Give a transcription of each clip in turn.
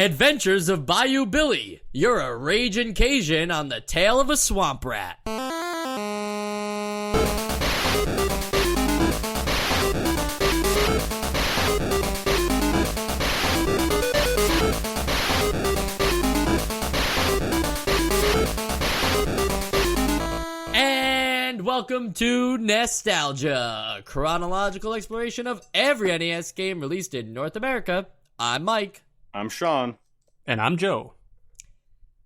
Adventures of Bayou Billy. You're a raging Cajun on the tail of a swamp rat. Welcome to Nostalgia, a chronological exploration of every NES game released in North America. I'm Mike. I'm Sean. And I'm Joe.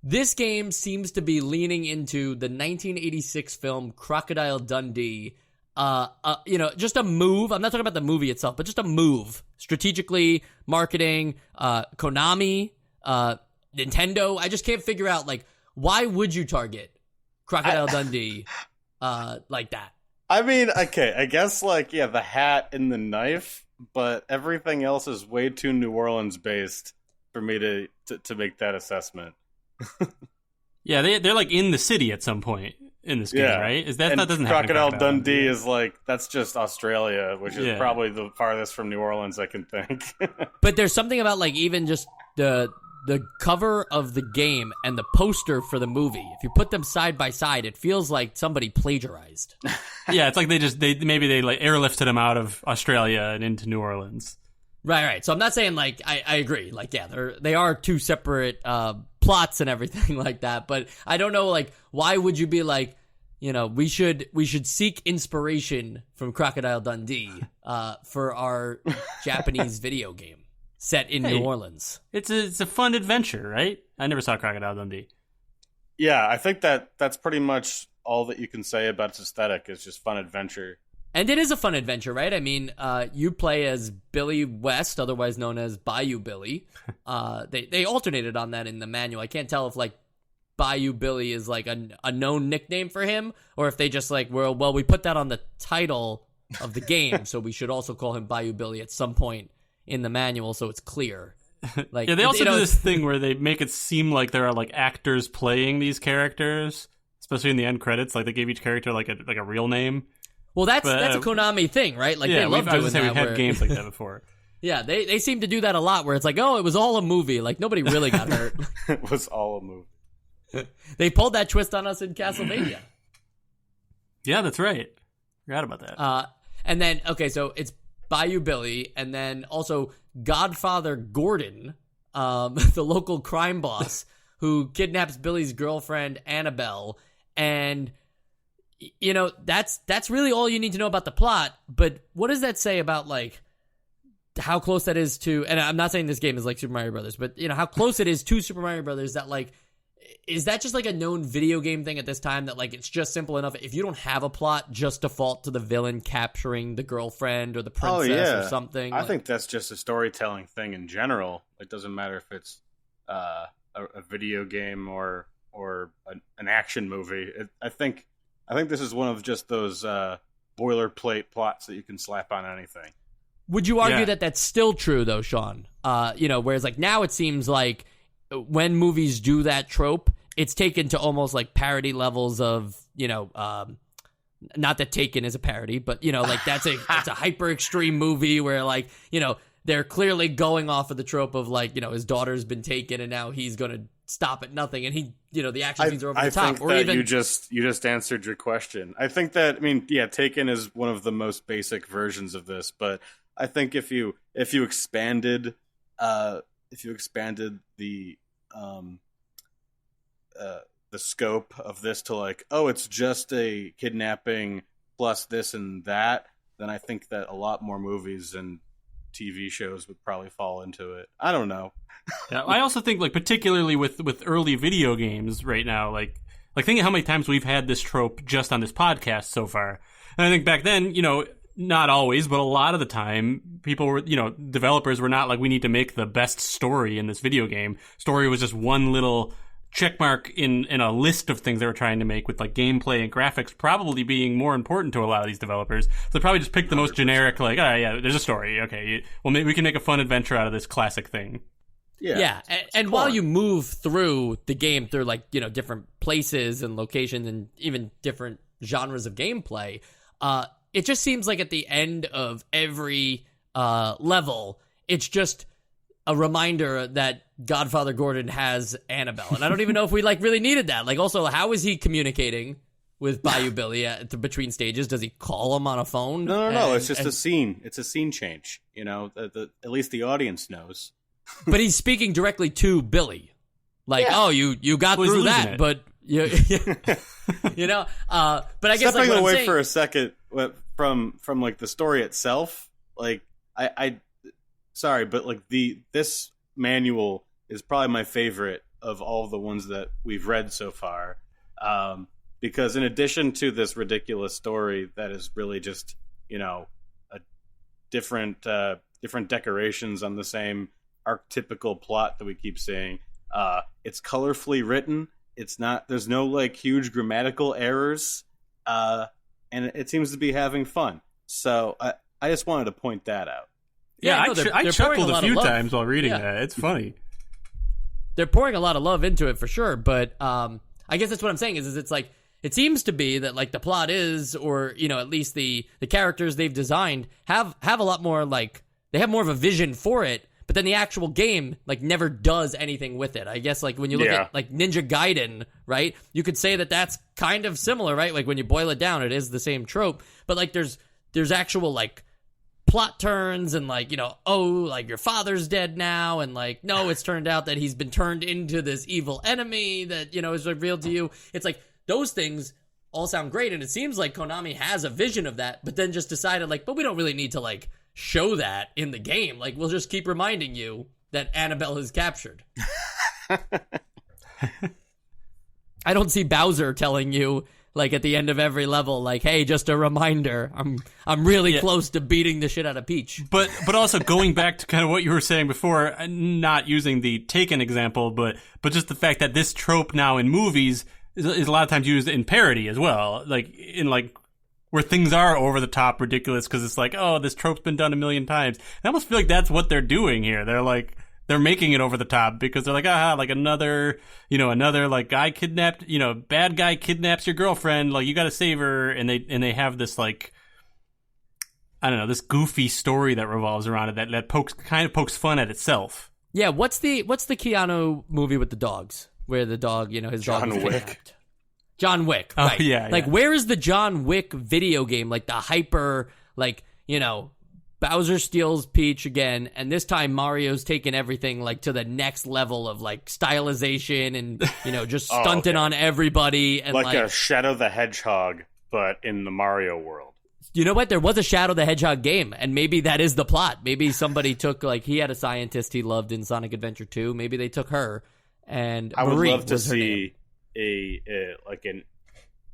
This game seems to be leaning into the 1986 film Crocodile Dundee. Just a move. I'm not talking about the movie itself, but just a move. Strategically, marketing, Konami, Nintendo. I just can't figure out, why would you target Crocodile Dundee like that? I mean, okay, I guess, the hat and the knife, but everything else is way too New Orleans-based for me to make that assessment. Yeah, they're, in the city at some point in this game, right? That doesn't happen. Crocodile Dundee is, that's just Australia, which is probably the farthest from New Orleans I can think. But there's something about, even just the cover of the game and the poster for the movie. If you put them side by side, it feels like somebody plagiarized. Yeah, it's like they airlifted them out of Australia and into New Orleans. Right. So I'm not saying I agree. They are two separate plots and everything like that. But I don't know why would you be we should seek inspiration from Crocodile Dundee for our Japanese video game set in New Orleans. It's a fun adventure, right? I never saw Crocodile Dundee. Yeah, I think that's pretty much all that you can say about its aesthetic. It's just fun adventure. And it is a fun adventure, right? I mean, you play as Billy West, otherwise known as Bayou Billy. They alternated on that in the manual. I can't tell if Bayou Billy is a known nickname for him, or if they just we put that on the title of the game, so we should also call him Bayou Billy at some point in the manual, so it's clear. They also do this thing where they make it seem like there are actors playing these characters, especially in the end credits. They gave each character a real name. Well, that's a Konami thing, right? They love doing that. We've had games like that before. Yeah, they seem to do that a lot, where it's it was all a movie. Nobody really got hurt. It was all a movie. They pulled that twist on us in Castlevania. Yeah, that's right. Forgot about that. And then, so it's Bayou Billy, and then also Godfather Gordon, the local crime boss, who kidnaps Billy's girlfriend, Annabelle, and that's really all you need to know about the plot. But what does that say about how close that is to? And I'm not saying this game is like Super Mario Brothers, but how close it is to Super Mario Brothers. That is that just a known video game thing at this time that it's just simple enough? If you don't have a plot, just default to the villain capturing the girlfriend or the princess or something. I think that's just a storytelling thing in general. It doesn't matter if it's a video game or an action movie. I think this is one of just those boilerplate plots that you can slap on anything. Would you argue that that's still true, though, Sean? Whereas now it seems like when movies do that trope, it's taken to almost parody levels of, not that Taken is a parody, but, it's a hyper extreme movie where, they're clearly going off of the trope of, his daughter's been taken and now he's going to stop at nothing, and he, the action scenes are over the top. I think that you just answered your question. I think that, Taken is one of the most basic versions of this, but I think if you expanded the scope of this to it's just a kidnapping plus this and that, then I think that a lot more movies and TV shows would probably fall into it. I don't know. Yeah, I also think particularly with early video games right now, think of how many times we've had this trope just on this podcast so far. And I think back then, not always, but a lot of the time, people were, developers were not we need to make the best story in this video game. Story was just one little checkmark in a list of things they were trying to make, with gameplay and graphics probably being more important to a lot of these developers. So they probably just picked the most generic, there's a story. Okay, well, maybe we can make a fun adventure out of this classic thing. Yeah. And while you move through the game through different places and locations and even different genres of gameplay, it just seems like at the end of every level, it's just a reminder that Godfather Gordon has Annabelle. And I don't even know if we like really needed that. Like, also, how is he communicating with Bayou Billy between stages? Does he call him on a phone? No. It's just a scene. It's a scene change. You know, at least the audience knows. But he's speaking directly to Billy. Like, oh, you got through that, but you know. But I guess stepping like, away for a second from like the story itself. Like, I sorry, but like this manual is probably my favorite of all the ones that we've read so far. Because in addition to this ridiculous story that is really just, you know, a different decorations on the same archetypical plot that we keep seeing, it's colorfully written. There's no like huge grammatical errors, and it seems to be having fun. So I just wanted to point that out. Yeah, I chuckled a few times while reading that. It's funny. They're pouring a lot of love into it for sure, but I guess that's what I'm saying is it's like, it seems to be that like the plot is, or, you know, at least the characters they've designed have a lot more, like, they have more of a vision for it, but then the actual game like never does anything with it. I guess like when you look at like Ninja Gaiden, right? You could say that that's kind of similar, right? Like when you boil it down, it is the same trope, but like there's actual like plot turns and like, you know, oh, like your father's dead now, and like, no, it's turned out that he's been turned into this evil enemy that, you know, is revealed to you. It's like those things all sound great, and it seems like Konami has a vision of that, but then just decided like, but we don't really need to like show that in the game. Like, we'll just keep reminding you that Annabelle is captured. I don't see Bowser telling you like at the end of every level, like, hey, just a reminder, I'm really close to beating the shit out of Peach. But also going back to kind of what you were saying before, not using the Taken example, but just the fact that this trope now in movies is a lot of times used in parody as well, like in like where things are over the top ridiculous because it's like, oh, this trope's been done a million times. I almost feel like that's what they're doing here. They're making it over the top because they're like, like another like guy kidnapped, you know, bad guy kidnaps your girlfriend, like you got to save her, and they have this like, I don't know, this goofy story that revolves around it that pokes fun at itself. Yeah, what's the Keanu movie with the dogs where the dog, you know, his dog was kidnapped? John Wick, right? Oh, yeah. Like, where is the John Wick video game? Like the hyper, like, you know, Bowser steals Peach again, and this time Mario's taking everything like to the next level of like stylization and, you know, just stunting on everybody, and like a Shadow the Hedgehog, but in the Mario world. You know what? There was a Shadow the Hedgehog game, and maybe that is the plot. Maybe somebody took, like, he had a scientist he loved in Sonic Adventure 2. Maybe they took her, and I would Marie love to was her see name. a like an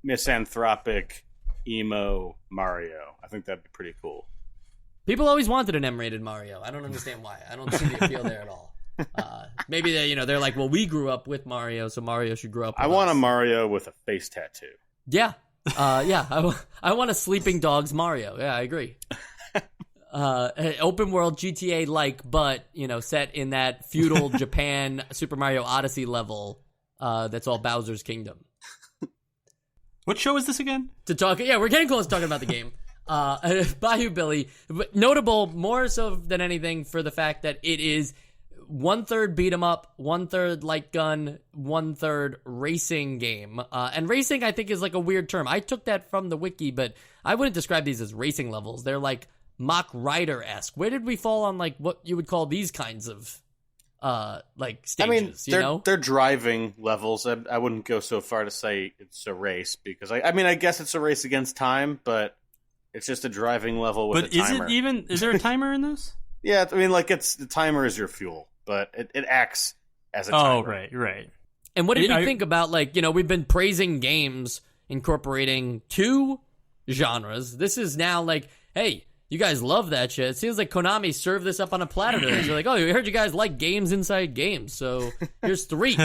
misanthropic emo Mario. I think that'd be pretty cool. People always wanted an M-rated Mario. I don't understand why. I don't see the appeal there at all. Maybe they're like, well, we grew up with Mario, so Mario should grow up with I want a Mario with a face tattoo. Yeah. I want a sleeping dogs Mario. Yeah, I agree. Open world GTA like, but, you know, set in that feudal Japan Super Mario Odyssey level that's all Bowser's Kingdom. What show is this again? We're getting close to talking about the game. Bayou Billy, notable more so than anything for the fact that it is 1/3 beat 'em up, 1/3 light gun, 1/3 racing game. And racing, I think, is like a weird term. I took that from the wiki, but I wouldn't describe these as racing levels. They're like Mach Rider-esque. Where did we fall on like what you would call these kinds of like stages? I mean, they're driving levels. I wouldn't go so far to say it's a race because I guess it's a race against time, but it's just a driving level with a timer. But is there a timer in this? Yeah, I mean, like the timer is your fuel, but it acts as a timer. Oh, right. And what did you think about, like, you know, we've been praising games incorporating two genres. This is now like, hey, you guys love that shit. It seems like Konami served this up on a platter. They're like, oh, we heard you guys like games inside games, so here's 3.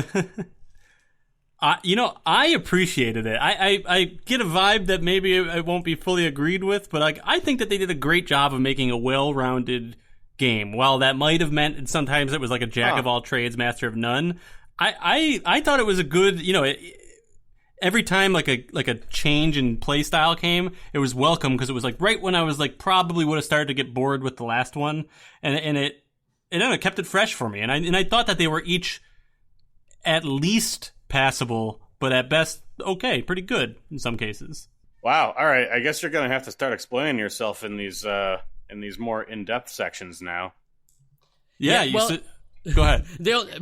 I appreciated it. I get a vibe that maybe it won't be fully agreed with, but like I think that they did a great job of making a well-rounded game. While that might have meant sometimes it was like a jack of all trades, master of none, I thought it was a good, you know, every time like a change in play style came, it was welcome because it was like right when I was like probably would have started to get bored with the last one, and it kept it fresh for me. And I thought that they were each at least passable, but at best, okay, pretty good in some cases. Wow. All right. I guess you're going to have to start explaining yourself in these more in-depth sections now. Yeah. Go ahead.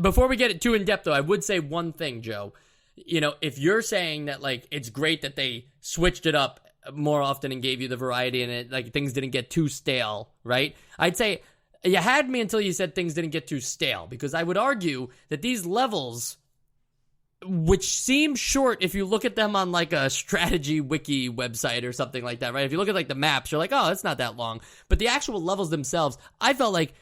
Before we get too in-depth, though, I would say one thing, Joe. You know, if you're saying that, like, it's great that they switched it up more often and gave you the variety and it, like, things didn't get too stale, right? I'd say you had me until you said things didn't get too stale, because I would argue that these levels, which seem short if you look at them on, like, a strategy wiki website or something like that, right? If you look at, like, the maps, you're like, oh, it's not that long. But the actual levels themselves, I felt like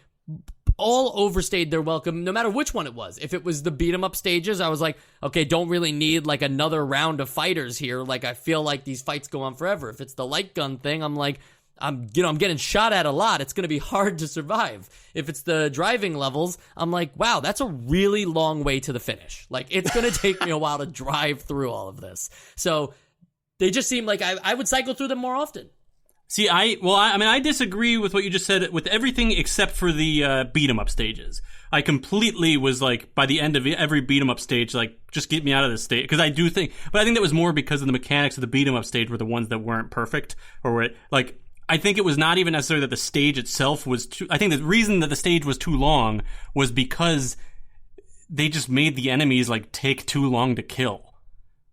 all overstayed their welcome, no matter which one it was. If it was the beat 'em up stages, I was like, okay, don't really need like another round of fighters here. Like, I feel like these fights go on forever. If it's the light gun thing, I'm like, I'm getting shot at a lot. It's going to be hard to survive. If it's the driving levels, I'm like, wow, that's a really long way to the finish. Like, it's going to take me a while to drive through all of this. So they just seem like I would cycle through them more often. See, I disagree with what you just said with everything except for the beat 'em up stages. I completely was like, by the end of every beat 'em up stage, like, just get me out of this stage. Because I think that was more because of the mechanics of the beat 'em up stage were the ones that weren't perfect, or were like, I think it was not even necessarily that the stage itself was too. I think the reason that the stage was too long was because they just made the enemies like take too long to kill.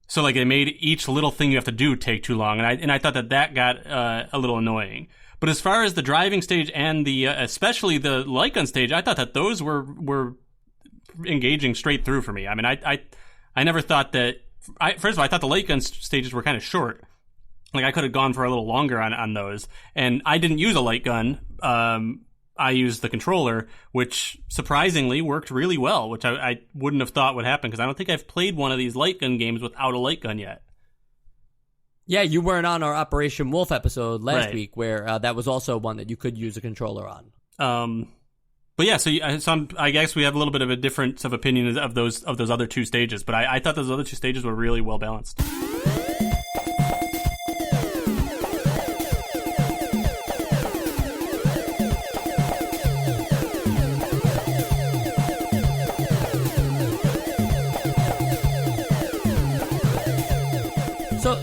So, like, they made each little thing you have to do take too long, and I thought that got a little annoying. But as far as the driving stage and the especially the light gun stage, I thought that those were engaging straight through for me. I mean, I never thought that. First of all, I thought the light gun stages were kind of short. Like, I could have gone for a little longer on those, and I didn't use a light gun. I used the controller, which surprisingly worked really well, which I wouldn't have thought would happen, because I don't think I've played one of these light gun games without a light gun yet. Yeah, you weren't on our Operation Wolf episode last Right. week, where that was also one that you could use a controller on. But yeah, so I guess we have a little bit of a difference of opinion of those other two stages, but I thought those other two stages were really well balanced.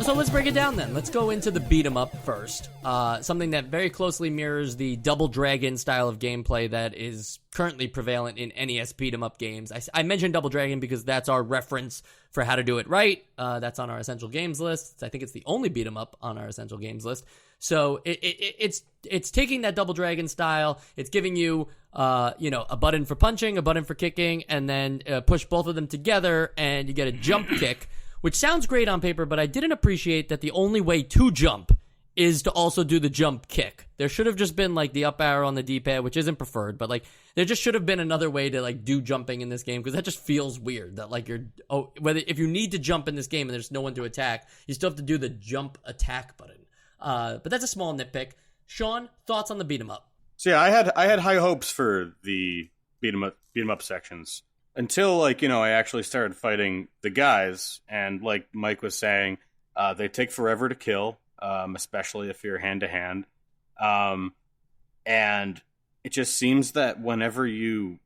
So let's break it down then. Let's go into the beat 'em up first. Something that very closely mirrors the Double Dragon style of gameplay that is currently prevalent in NES beat 'em up games. I mentioned Double Dragon because that's our reference for how to do it right. That's on our essential games list. I think it's the only beat 'em up on our essential games list. So it's taking that Double Dragon style. It's giving you a button for punching, a button for kicking, and then push both of them together, and you get a jump kick. Which sounds great on paper, but I didn't appreciate that the only way to jump is to also do the jump kick. There should have just been, like, the up arrow on the D-pad, which isn't preferred, but, like, there just should have been another way to, like, do jumping in this game, because that just feels weird. That, like, if you need to jump in this game and there's no one to attack, you still have to do the jump attack button. But that's a small nitpick. Sean, thoughts on the beat 'em up? So yeah, I had high hopes for the beat 'em up sections. Until, like, I actually started fighting the guys, and like Mike was saying, they take forever to kill, especially if you're hand-to-hand. And it just seems that whenever you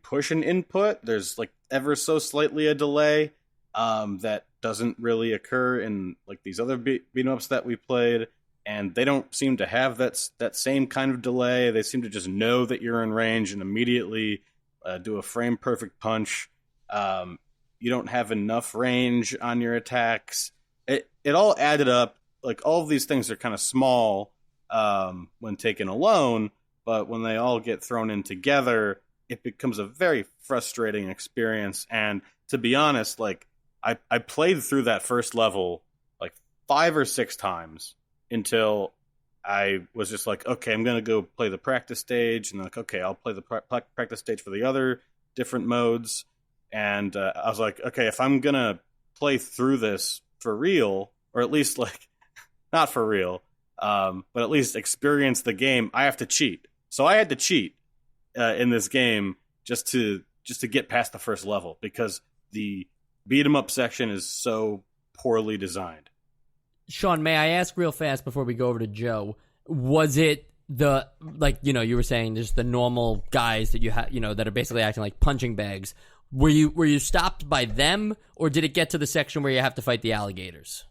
push an input, there's, like, ever so slightly a delay that doesn't really occur in, like, these other beat-em-ups that we played, and they don't seem to have that same kind of delay. They seem to just know that you're in range and immediately do a frame perfect punch. You don't have enough range on your attacks. It all added up. Like, all of these things are kind of small when taken alone, but when they all get thrown in together, it becomes a very frustrating experience. And to be honest, like, I played through that first level like 5 or 6 times until I was just like, okay, I'm going to go play the practice stage. And then, like, okay, I'll play the practice stage for the other different modes. And I was like, okay, if I'm going to play through this for real, or at least, like, not for real, but at least experience the game, I have to cheat. So I had to cheat in this game just to get past the first level, because the beat 'em up section is so poorly designed. Sean, may I ask real fast before we go over to Joe, was it you were saying, just the normal guys that you have, that are basically acting like punching bags. Were you stopped by them, or did it get to the section where you have to fight the alligators?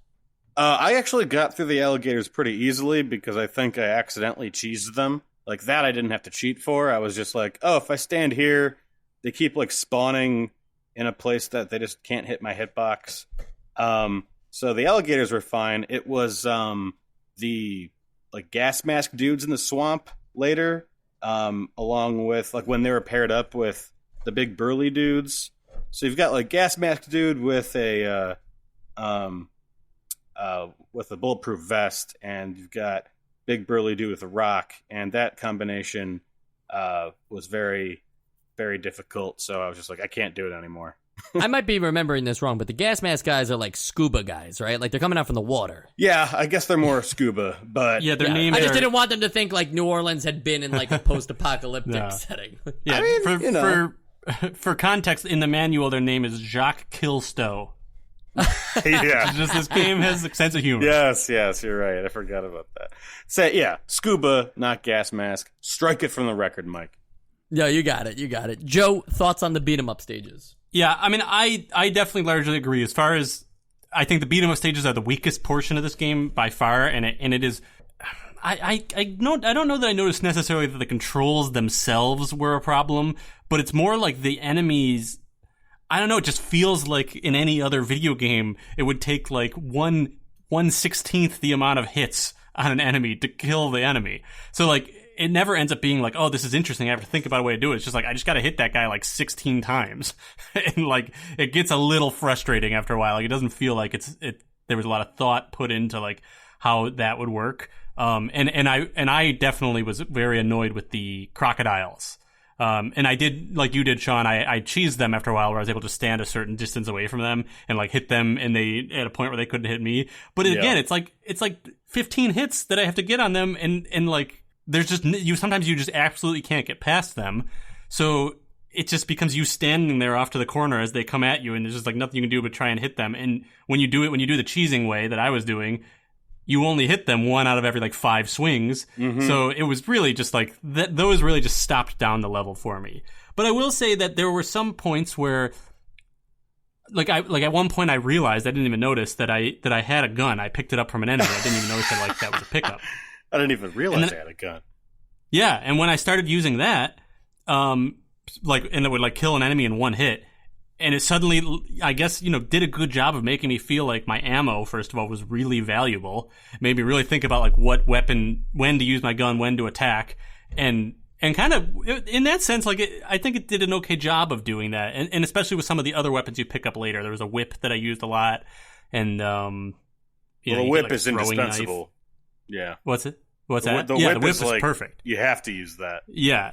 I actually got through the alligators pretty easily because I think I accidentally cheesed them. Like that I didn't have to cheat for. I was just like, oh, if I stand here, they keep like spawning in a place that they just can't hit my hitbox. So the alligators were fine. It was the like gas mask dudes in the swamp later, along with like when they were paired up with the big burly dudes. So you've got like gas mask dude with a bulletproof vest, and you've got big burly dude with a rock, and that combination was very, very difficult. So I was just like, I can't do it anymore. I might be remembering this wrong, but the gas mask guys are like scuba guys, right? Like they're coming out from the water. Yeah, I guess they're more scuba, but yeah, their names. I just didn't want them to think like New Orleans had been in like a post-apocalyptic setting. Yeah, I mean, for context, in the manual, their name is Jacques Killstow. Yeah, just this game has a sense of humor. Yes, you're right. I forgot about that. Say, yeah, scuba, not gas mask. Strike it from the record, Mike. Yeah, you got it. Joe, thoughts on the beat 'em up stages? Yeah, I mean, I definitely largely agree. As far as I think the beat 'em up stages are the weakest portion of this game by far, and it is. I don't know that I noticed necessarily that the controls themselves were a problem, but it's more like the enemies. I don't know. It just feels like in any other video game, it would take like 1/16 the amount of hits on an enemy to kill the enemy. So like, it never ends up being like, oh, this is interesting, I have to think about a way to do it. It's just like, I just got to hit that guy like 16 times. And like, it gets a little frustrating after a while. Like, it doesn't feel like there was a lot of thought put into like how that would work. And I definitely was very annoyed with the crocodiles. And I did, like you did, Sean, I cheesed them after a while where I was able to stand a certain distance away from them and like hit them, and they at a point where they couldn't hit me. But again, it's like 15 hits that I have to get on them, and like, there's just, sometimes you just absolutely can't get past them. So it just becomes you standing there off to the corner as they come at you, and there's just like nothing you can do but try and hit them. And when you do the cheesing way that I was doing, you only hit them 1 out of every like 5 swings. Mm-hmm. So it was really just like those really just stopped down the level for me. But I will say that there were some points where like at one point I realized, I didn't even notice that I had a gun. I picked it up from an enemy. I didn't even notice that like that was a pickup. I didn't even realize I had a gun. Yeah, and when I started using that, and it would like kill an enemy in 1 hit, and it suddenly, I guess, did a good job of making me feel like my ammo, first of all, was really valuable. Made me really think about like what weapon, when to use my gun, when to attack, and kind of in that sense, like I think it did an okay job of doing that, and especially with some of the other weapons you pick up later. There was a whip that I used a lot, and the whip is indispensable. Knife. Yeah. What's that? The whip is like, perfect. You have to use that. Yeah.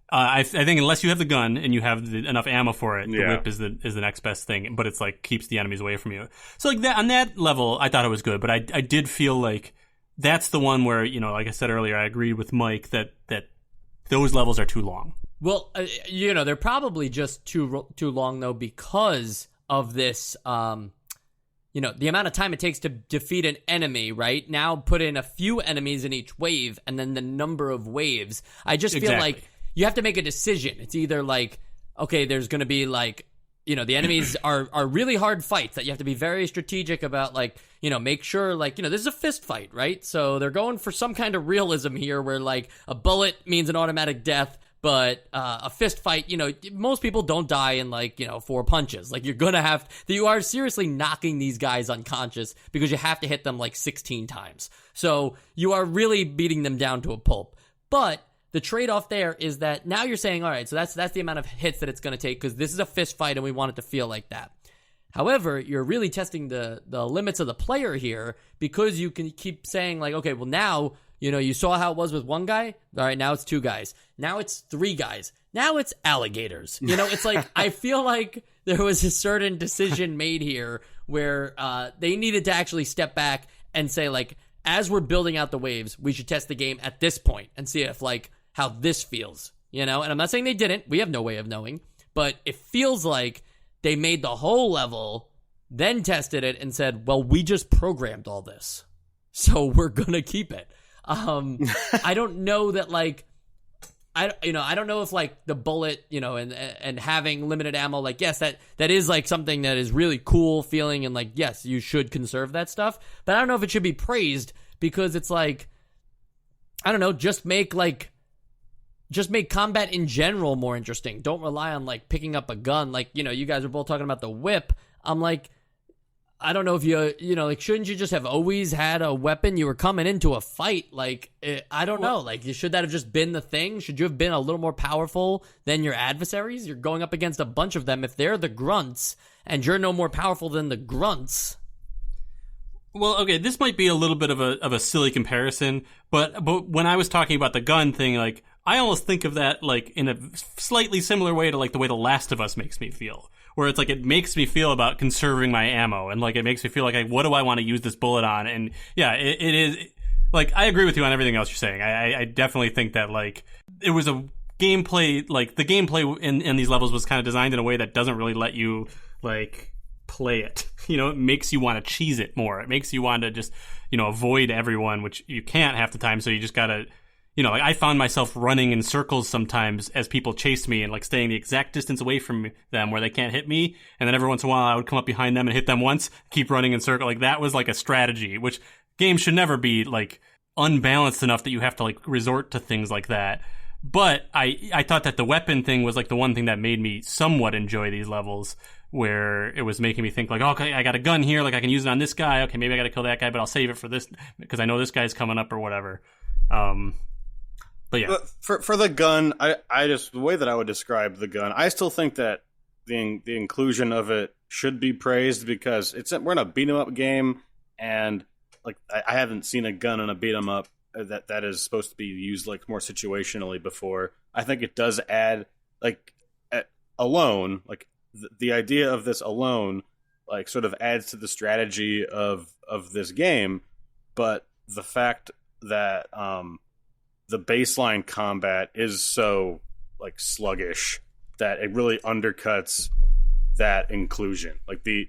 I think unless you have the gun and you have enough ammo for it, the whip is the next best thing. But it's like keeps the enemies away from you. So like that on that level, I thought it was good. But I did feel like that's the one where like I said earlier, I agreed with Mike that those levels are too long. Well, they're probably just too long though because of this. The amount of time it takes to defeat an enemy, right? Now put in a few enemies in each wave, and then the number of waves. I just feel like you have to make a decision. It's either like, okay, there's going to be like, the enemies are really hard fights that you have to be very strategic about, like, make sure, like, this is a fist fight, right? So they're going for some kind of realism here where, like, a bullet means an automatic death, but a fist fight, most people don't die in like, 4 punches. Like you are seriously knocking these guys unconscious because you have to hit them like 16 times. So you are really beating them down to a pulp. But the trade-off there is that now you're saying, all right, so that's the amount of hits that it's going to take because this is a fist fight and we want it to feel like that. However, you're really testing the limits of the player here because you can keep saying like, okay, well now, you saw how it was with 1 guy. All right, now it's 2 guys. Now it's 3 guys. Now it's alligators. It's like I feel like there was a certain decision made here where they needed to actually step back and say like, as we're building out the waves, we should test the game at this point and see if like how this feels. And I'm not saying they didn't. We have no way of knowing. But it feels like they made the whole level, then tested it and said, well, we just programmed all this, so we're going to keep it. I don't know that like I don't know if like the bullet, and having limited ammo, like, yes, that is like something that is really cool feeling, and like, yes, you should conserve that stuff, but I don't know if it should be praised, because it's like, I don't know, just make combat in general more interesting. Don't rely on like picking up a gun. Like, you guys are both talking about the whip. I'm like, I don't know if like, shouldn't you just have always had a weapon? You were coming into a fight. Like, I don't know. Like, should that have just been the thing? Should you have been a little more powerful than your adversaries? You're going up against a bunch of them. If they're the grunts and you're no more powerful than the grunts. Well, okay, this might be a little bit of a silly comparison, but when I was talking about the gun thing, like, I almost think of that like in a slightly similar way to like the way The Last of Us makes me feel. Where it's like, it makes me feel about conserving my ammo, and like it makes me feel like, what do I want to use this bullet on? And yeah, it is like, I agree with you on everything else you're saying. I definitely think that like it was a gameplay, like the gameplay in these levels was kind of designed in a way that doesn't really let you like play it. It makes you want to cheese it more. It makes you want to just avoid everyone, which you can't half the time. So you just gotta. Like I found myself running in circles sometimes as people chased me, and like staying the exact distance away from them where they can't hit me. And then every once in a while I would come up behind them and hit them once, keep running in circle. Like that was like a strategy, which games should never be like unbalanced enough that you have to like resort to things like that. But I thought that the weapon thing was like the one thing that made me somewhat enjoy these levels, where it was making me think like, okay, I got a gun here, like I can use it on this guy. Okay, maybe I got to kill that guy, but I'll save it for this because I know this guy's coming up or whatever. But yeah, for the gun, I just, the way that I would describe the gun, I still think that the inclusion of it should be praised, because we're in a beat 'em up game, and like I haven't seen a gun in a beat 'em up that is supposed to be used like more situationally before. I think it does add like alone, like the idea of this alone, like sort of adds to the strategy of this game, but the fact that the baseline combat is so like sluggish that it really undercuts that inclusion. Like the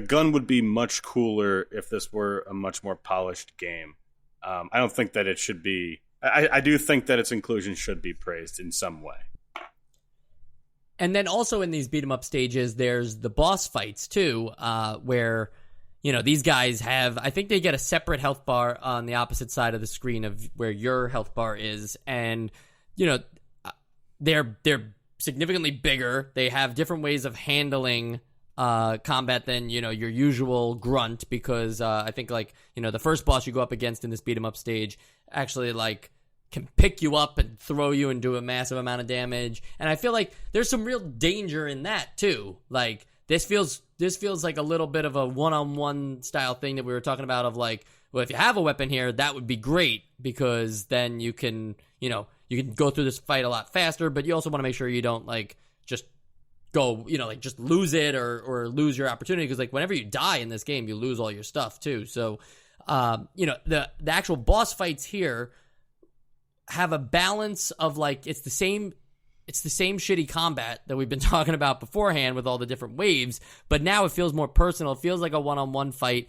gun would be much cooler if this were a much more polished game. I don't think that it should be. I do think that its inclusion should be praised in some way. And then also in these beat 'em up stages, there's the boss fights too, where these guys have, I think they get a separate health bar on the opposite side of the screen of where your health bar is. And, they're significantly bigger. They have different ways of handling combat than, your usual grunt, because I think like, the first boss you go up against in this beat 'em up stage actually like can pick you up and throw you and do a massive amount of damage. And I feel like there's some real danger in that too. Like, This feels like a little bit of a one-on-one style thing that we were talking about of like, well, if you have a weapon here, that would be great, because then you can go through this fight a lot faster, but you also want to make sure you don't like just go, like just lose it or lose your opportunity, because like whenever you die in this game, you lose all your stuff too. So, the actual boss fights here have a balance of like, it's the same shitty combat that we've been talking about beforehand with all the different waves, but now it feels more personal. It feels like a one-on-one fight.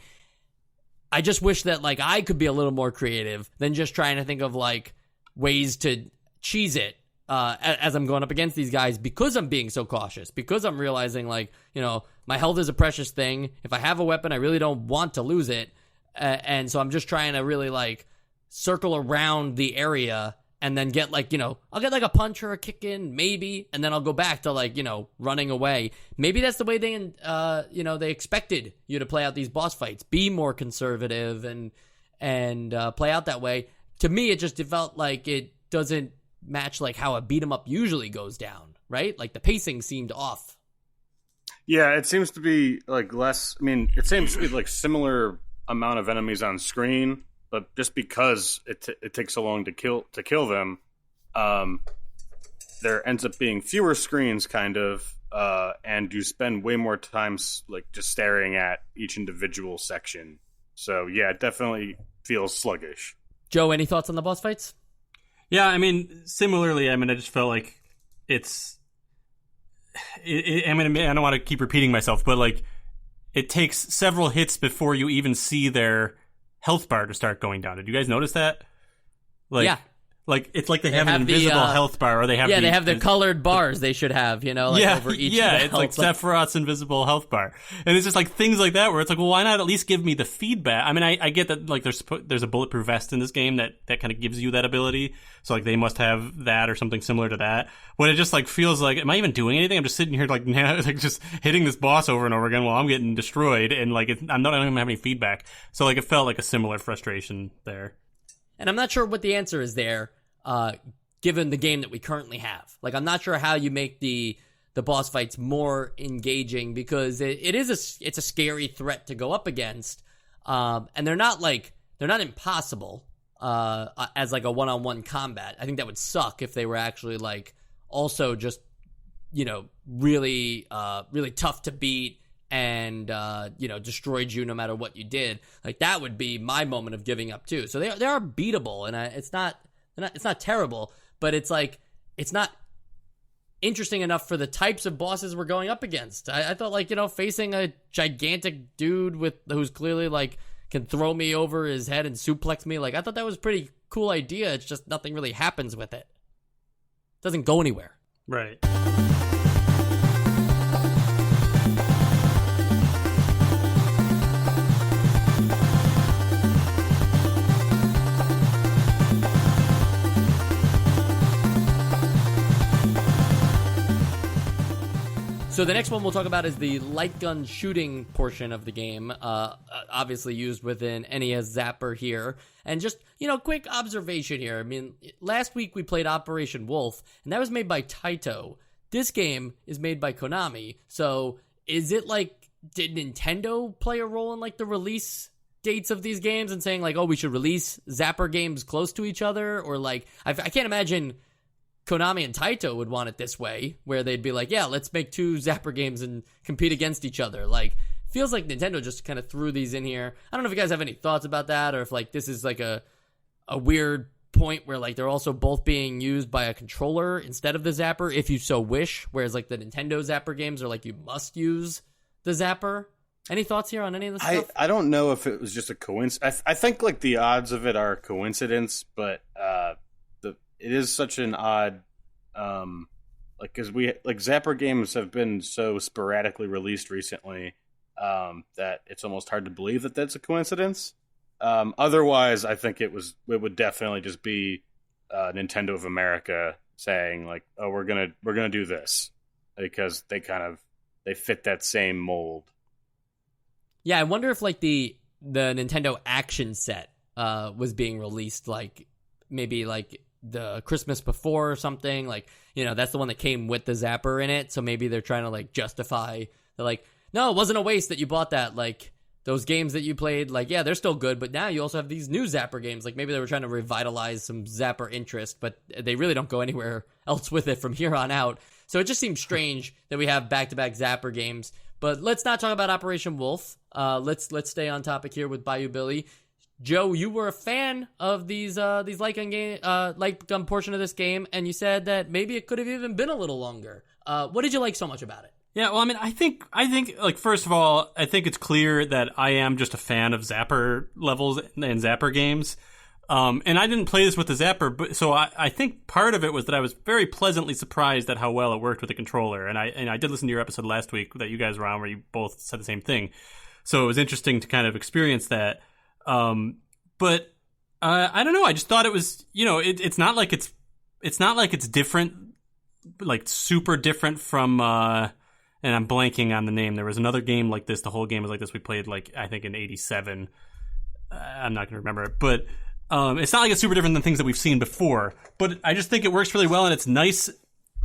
I just wish that like I could be a little more creative than just trying to think of like ways to cheese it as I'm going up against these guys, because I'm being so cautious, because I'm realizing like, my health is a precious thing. If I have a weapon, I really don't want to lose it. And so I'm just trying to really like circle around the area and then get like, I'll get like a punch or a kick in maybe, and then I'll go back to like, running away. Maybe that's the way they expected you to play out these boss fights. Be more conservative and play out that way. To me, it just felt like it doesn't match like how a beat 'em up usually goes down, right? Like the pacing seemed off. Yeah, it seems to be like less. I mean, it seems to be like similar amount of enemies on screen, but just because it takes so long to kill them, there ends up being fewer screens, kind of, and you spend way more time like just staring at each individual section. So yeah, it definitely feels sluggish. Joe, any thoughts on the boss fights? Yeah, I mean, similarly, I just felt like I don't want to keep repeating myself, but like it takes several hits before you even see their health bar to start going down. Did you guys notice that? Like, yeah. Like it's like they have an invisible health bar, or they have they have the colored bars they should have, over each. It's like Sephiroth's invisible health bar, and it's just like things like that where it's like, well, why not at least give me the feedback? I mean, I get that like there's a bulletproof vest in this game that kind of gives you that ability, so like they must have that or something similar to that. When it just like feels like, am I even doing anything? I'm just sitting here like just hitting this boss over and over again while I'm getting destroyed, and like I don't even have any feedback. So like it felt like a similar frustration there. And I'm not sure what the answer is there, given the game that we currently have. Like, I'm not sure how you make the boss fights more engaging, because it's a scary threat to go up against, and they're not impossible as like a one-on-one combat. I think that would suck if they were actually like also just really tough to beat and destroyed you no matter what you did. Like, that would be my moment of giving up too. So they are beatable, and it's not terrible, but it's like it's not interesting enough for the types of bosses we're going up against. I thought like facing a gigantic dude who's clearly like can throw me over his head and suplex me. Like, I thought that was a pretty cool idea. It's just nothing really happens with it. It doesn't go anywhere. Right. So the next one we'll talk about is the light gun shooting portion of the game, obviously used within NES Zapper here. And just, quick observation here. I mean, last week we played Operation Wolf, and that was made by Taito. This game is made by Konami. So is it like, did Nintendo play a role in like the release dates of these games and saying like, oh, we should release Zapper games close to each other? Or like, I can't imagine Konami and Taito would want it this way, where they'd be like, yeah, let's make two Zapper games and compete against each other. Like, feels like Nintendo just kind of threw these in here. I don't know if you guys have any thoughts about that, or if like this is like a weird point where like they're also both being used by a controller instead of the Zapper, if you so wish, whereas like the Nintendo Zapper games are like you must use the Zapper. Any thoughts here on any of this stuff? I don't know if it was just a coincidence. I think like the odds of it are a coincidence, but it is such an odd, because Zapper games have been so sporadically released recently that it's almost hard to believe that that's a coincidence. Otherwise, I think it would definitely just be Nintendo of America saying like, oh, we're gonna do this because they fit that same mold. Yeah, I wonder if like the Nintendo action set was being released like maybe like the Christmas before or something, like that's the one that came with the Zapper in it, so maybe they're trying to like justify, they're like, no, it wasn't a waste that you bought that, like those games that you played, like yeah, they're still good, but now you also have these new Zapper games. Like maybe they were trying to revitalize some Zapper interest, but they really don't go anywhere else with it from here on out. So it just seems strange that we have back-to-back Zapper games. But let's not talk about Operation Wolf. Let's stay on topic here with Bayou Billy. Joe, you were a fan of these light gun portion of this game, and you said that maybe it could have even been a little longer. What did you like so much about it? Yeah, well, I mean, I think like first of all, I think it's clear that I am just a fan of Zapper levels and Zapper games. And I didn't play this with the Zapper, but so I think part of it was that I was very pleasantly surprised at how well it worked with the controller. And I did listen to your episode last week that you guys were on where you both said the same thing. So it was interesting to kind of experience that. But I don't know. I just thought it was, it's not like it's different, like super different from, and I'm blanking on the name. There was another game like this. The whole game was like this. We played like, I think in 87. I'm not going to remember it, but, it's not like it's super different than things that we've seen before, but I just think it works really well. And it's nice.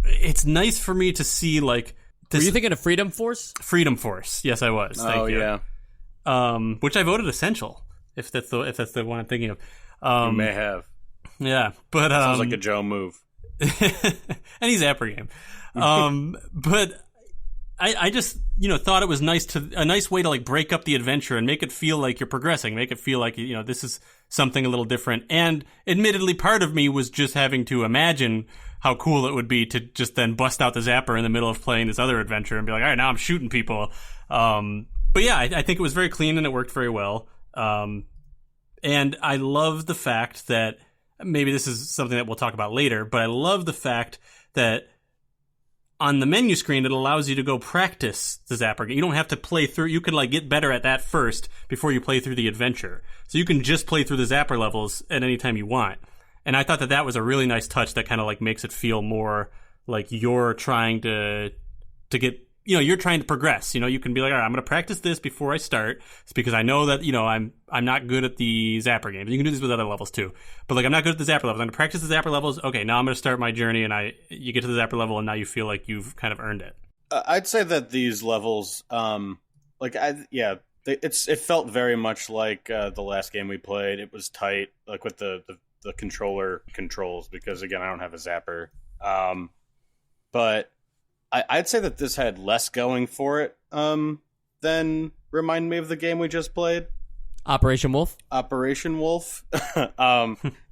It's nice for me to see like this. Were you thinking of Freedom Force? Freedom Force. Yes, I was. Thank you. Yeah. Which I voted essential. If that's the one I'm thinking of. You may have. Yeah, but sounds like a Joe move. Any Zapper game. But I just thought it was a nice way to like break up the adventure and make it feel like you're progressing, make it feel like this is something a little different. And admittedly, part of me was just having to imagine how cool it would be to just then bust out the Zapper in the middle of playing this other adventure and be like, all right, now I'm shooting people. But yeah, I think it was very clean and it worked very well. And I love the fact that maybe this is something that we'll talk about later, but I love the fact that on the menu screen, it allows you to go practice the Zapper game. You don't have to play through. You can like get better at that first before you play through the adventure. So you can just play through the Zapper levels at any time you want. And I thought that that was a really nice touch that kind of like makes it feel more like you're trying to get, you know, you're trying to progress. You know, you can be like, all right, I'm going to practice this before I start. It's because I know that, you know, I'm not good at the Zapper games. You can do this with other levels too. But like, I'm not good at the Zapper levels. I'm going to practice the Zapper levels. Okay, now I'm going to start my journey, and you get to the Zapper level, and now you feel like you've kind of earned it. I'd say that these levels, it felt very much like the last game we played. It was tight, like with the controller controls, because again, I don't have a Zapper. But I'd say that this had less going for it than remind me of the game we just played. Operation Wolf? Operation Wolf.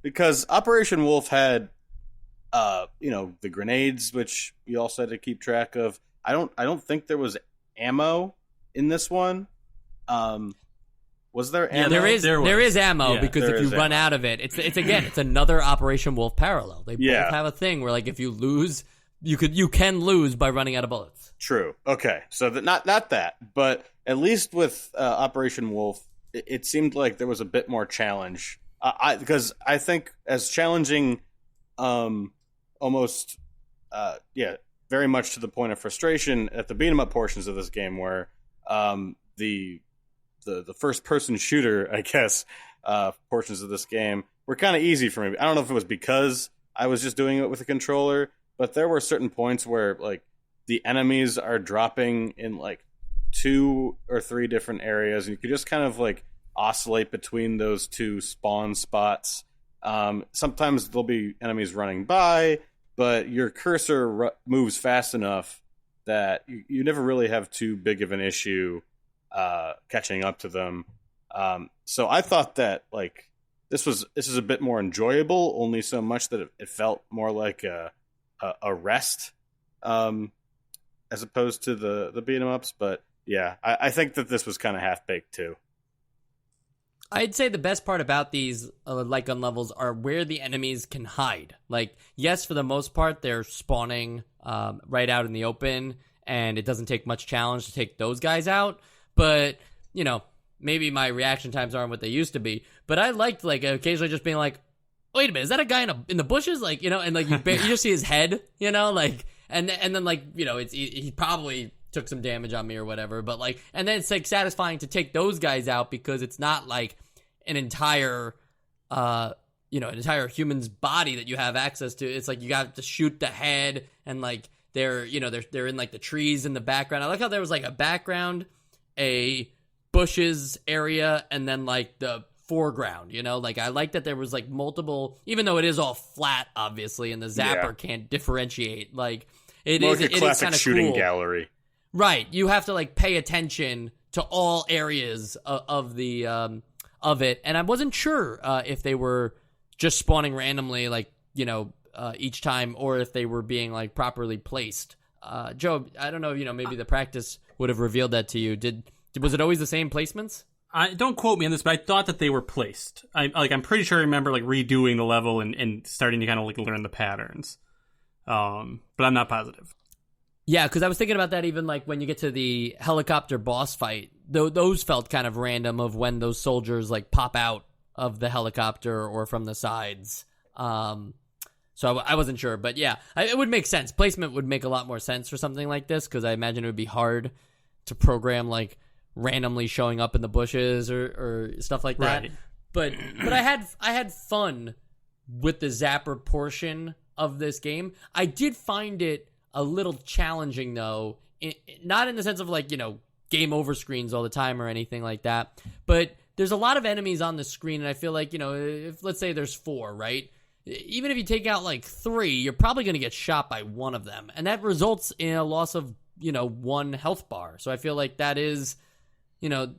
Because Operation Wolf had, the grenades, which you also had to keep track of. I don't think there was ammo in this one. Was there ammo? Yeah, there is ammo, because if you run ammo out of it, it's another Operation Wolf parallel. They both have a thing where, like, if you lose, you can lose by running out of bullets. True. Okay, so not that, but at least with Operation Wolf, it seemed like there was a bit more challenge. Because I think as challenging, almost, very much to the point of frustration at the beat 'em up portions of this game, where the first person shooter, I guess, portions of this game were kind of easy for me. I don't know if it was because I was just doing it with a controller, but there were certain points where like the enemies are dropping in like 2 or 3 different areas, and you could just kind of like oscillate between those 2 spawn spots. Sometimes there'll be enemies running by, but your cursor moves fast enough that you never really have too big of an issue catching up to them. So I thought that like this is a bit more enjoyable, only so much that it felt more like a rest, as opposed to the beat 'em ups. But yeah, I think that this was kind of half baked too. I'd say the best part about these light gun levels are where the enemies can hide. Like, yes, for the most part, they're spawning right out in the open, and it doesn't take much challenge to take those guys out. But, you know, maybe my reaction times aren't what they used to be. But I liked, like, occasionally just being like, wait a minute, is that a guy in the bushes? Like, you know, and like you just see his head, you know, like, and then like, you know, he probably took some damage on me or whatever. But like, and then it's like satisfying to take those guys out, because it's not like an entire human's body that you have access to. It's like you got to shoot the head, and like they're in like the trees in the background. I like how there was like a background, a bushes area, and then like the foreground, you know, like I like that there was like multiple, even though it is all flat obviously, and the Zapper can't differentiate, like it is like a classic shooting cool gallery, right? You have to like pay attention to all areas of the of it, and I wasn't sure if they were just spawning randomly, like, you know, each time, or if they were being like properly placed. Joe, I don't know, you know, maybe the practice would have revealed that to you. Was it always the same placements? Don't quote me on this, but I thought that they were placed. I'm pretty sure I remember like redoing the level and starting to kind of like learn the patterns. But I'm not positive. Yeah, because I was thinking about that even like when you get to the helicopter boss fight. Those felt kind of random, of when those soldiers like pop out of the helicopter or from the sides. So I wasn't sure, but yeah, it would make sense. Placement would make a lot more sense for something like this, because I imagine it would be hard to program like randomly showing up in the bushes or stuff like that. Right. But I had fun with the Zapper portion of this game. I did find it a little challenging though, not in the sense of like, you know, game over screens all the time or anything like that, but there's a lot of enemies on the screen, and I feel like, you know, if let's say there's 4, right? Even if you take out like 3, you're probably going to get shot by one of them, and that results in a loss of, you know, 1 health bar. So I feel like that is, you know,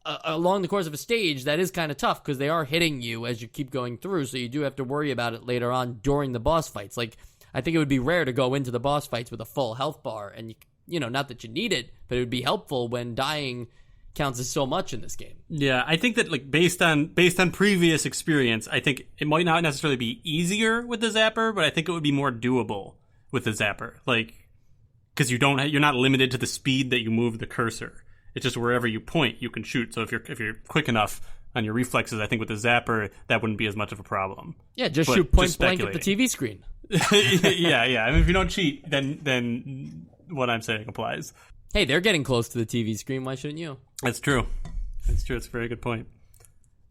along the course of a stage, that is kind of tough, because they are hitting you as you keep going through, so you do have to worry about it later on during the boss fights. Like, I think it would be rare to go into the boss fights with a full health bar, and you know, not that you need it, but it would be helpful when dying, counts as so much in this game. Yeah, I think that like based on previous experience, I think it might not necessarily be easier with the zapper, but I think it would be more doable with the zapper. Like, because you're not limited to the speed that you move the cursor. It's just wherever you point, you can shoot. So if you're quick enough on your reflexes, I think with the zapper that wouldn't be as much of a problem. Yeah, just shoot point blank at the TV screen. yeah. I mean, if you don't cheat, then what I'm saying applies. Hey, they're getting close to the TV screen. Why shouldn't you? That's true. It's a very good point.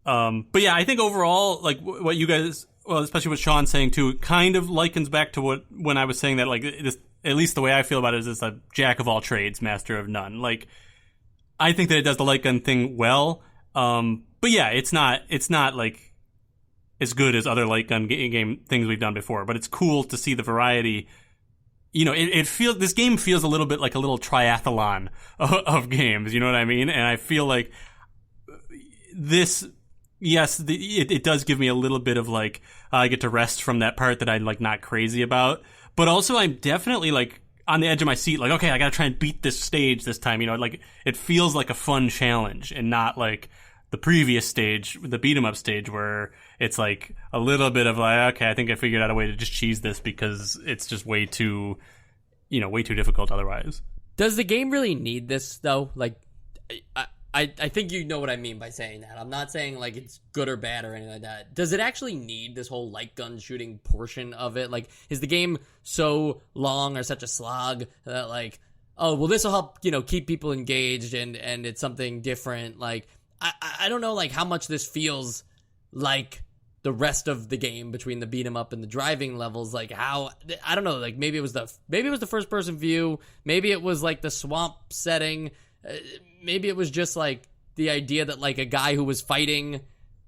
But yeah, I think overall, like what you guys, well, especially what Sean's saying too, kind of likens back to when I was saying that, like, this, at least the way I feel about it is it's a jack of all trades, master of none. Like, I think that it does the light gun thing well. But yeah, it's not like as good as other light gun game things we've done before, but it's cool to see the variety. You know, this game feels a little bit like a little triathlon of games, you know what I mean? And I feel like this, yes, it does give me a little bit of like, I get to rest from that part that I'm like not crazy about, but also I'm definitely like on the edge of my seat, like, okay, I gotta try and beat this stage this time, you know, like it feels like a fun challenge and not like the previous stage, the beat 'em up stage, where it's like a little bit of like, okay, I think I figured out a way to just cheese this because it's just way too difficult otherwise. Does the game really need this though? Like, I think you know what I mean by saying that. I'm not saying like it's good or bad or anything like that. Does it actually need this whole light gun shooting portion of it? Like, is the game so long or such a slog that like, oh, well, this will help, you know, keep people engaged and it's something different? Like, I don't know, like, how much this feels like the rest of the game between the beat 'em up and the driving levels. Like, how, I don't know, like, maybe it was the first person view, maybe it was like the swamp setting, maybe it was just like the idea that like a guy who was fighting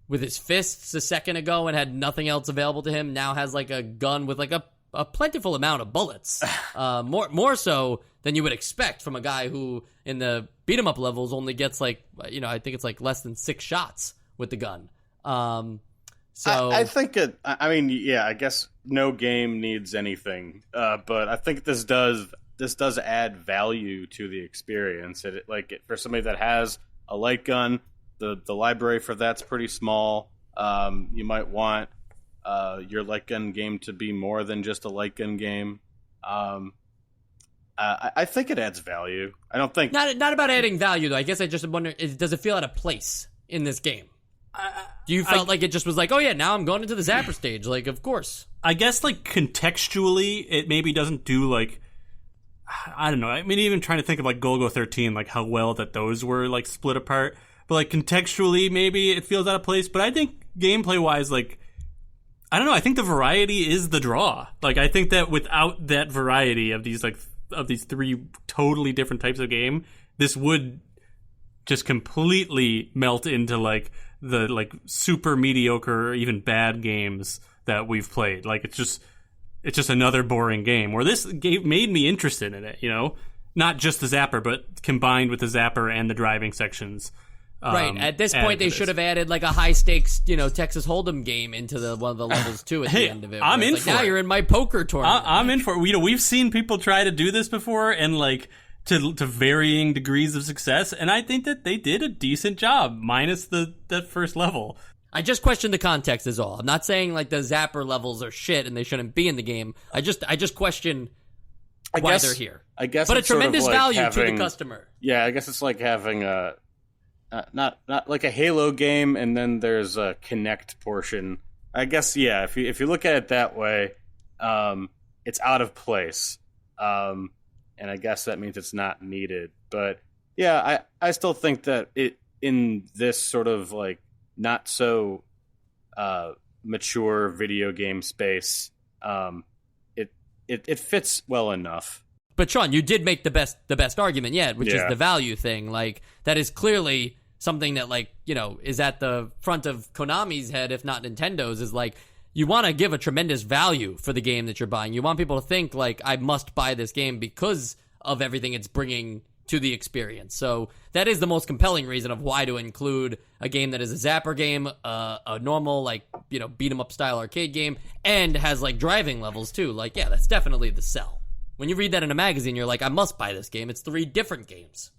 with his fists a second ago and had nothing else available to him now has like a gun with like a plentiful amount of bullets, more so than you would expect from a guy who in the beat 'em up levels only gets like, you know, I think it's like less than 6 shots with the gun. So I think I mean, yeah, I guess no game needs anything, but I think this does add value to the experience. For somebody that has a light gun, the library for that's pretty small. You might want your light gun game to be more than just a light gun game. I think it adds value. I don't think not about adding value though. I guess I just wonder, does it feel out of place in this game? Do you felt like it just was like, oh yeah, now I'm going into the zapper stage? Like, of course. I guess like contextually, it maybe doesn't do like, I don't know. I mean, even trying to think of like Golgo 13, like how well that those were like split apart. But like contextually, maybe it feels out of place. But I think gameplay wise, like, I don't know. I think the variety is the draw. Like, I think that without that variety of these 3 totally different types of game, this would just completely melt into like the like super mediocre or even bad games that we've played. Like, it's just another boring game, where this game made me interested in it, you know? Not just the zapper, but combined with the zapper and the driving sections. Right. At this point, they should have added like a high stakes, you know, Texas Hold'em game into one of the levels too at the end of it. I'm in for it. Now you're in my poker tournament. I'm in for it. You know, we've seen people try to do this before and like to varying degrees of success, and I think that they did a decent job, minus that first level. I just question the context is all. I'm not saying like the zapper levels are shit and they shouldn't be in the game. I just question why they're here. I guess, but a tremendous like value to the customer. Yeah, I guess it's like having a not like a Halo game, and then there's a Connect portion. I guess, yeah. If you look at it that way, it's out of place, and I guess that means it's not needed. But yeah, I still think that it in this sort of like not so mature video game space, it fits well enough. But Sean, you did make the best argument yet, which is the value thing. Like, that is clearly something that, like, you know, is at the front of Konami's head, if not Nintendo's, is like, you want to give a tremendous value for the game that you're buying. You want people to think, like, I must buy this game because of everything it's bringing to the experience. So that is the most compelling reason of why to include a game that is a zapper game, a normal, like, you know, beat 'em up style arcade game, and has like driving levels too. Like, yeah, that's definitely the sell. When you read that in a magazine, you're like, I must buy this game. It's 3 different games.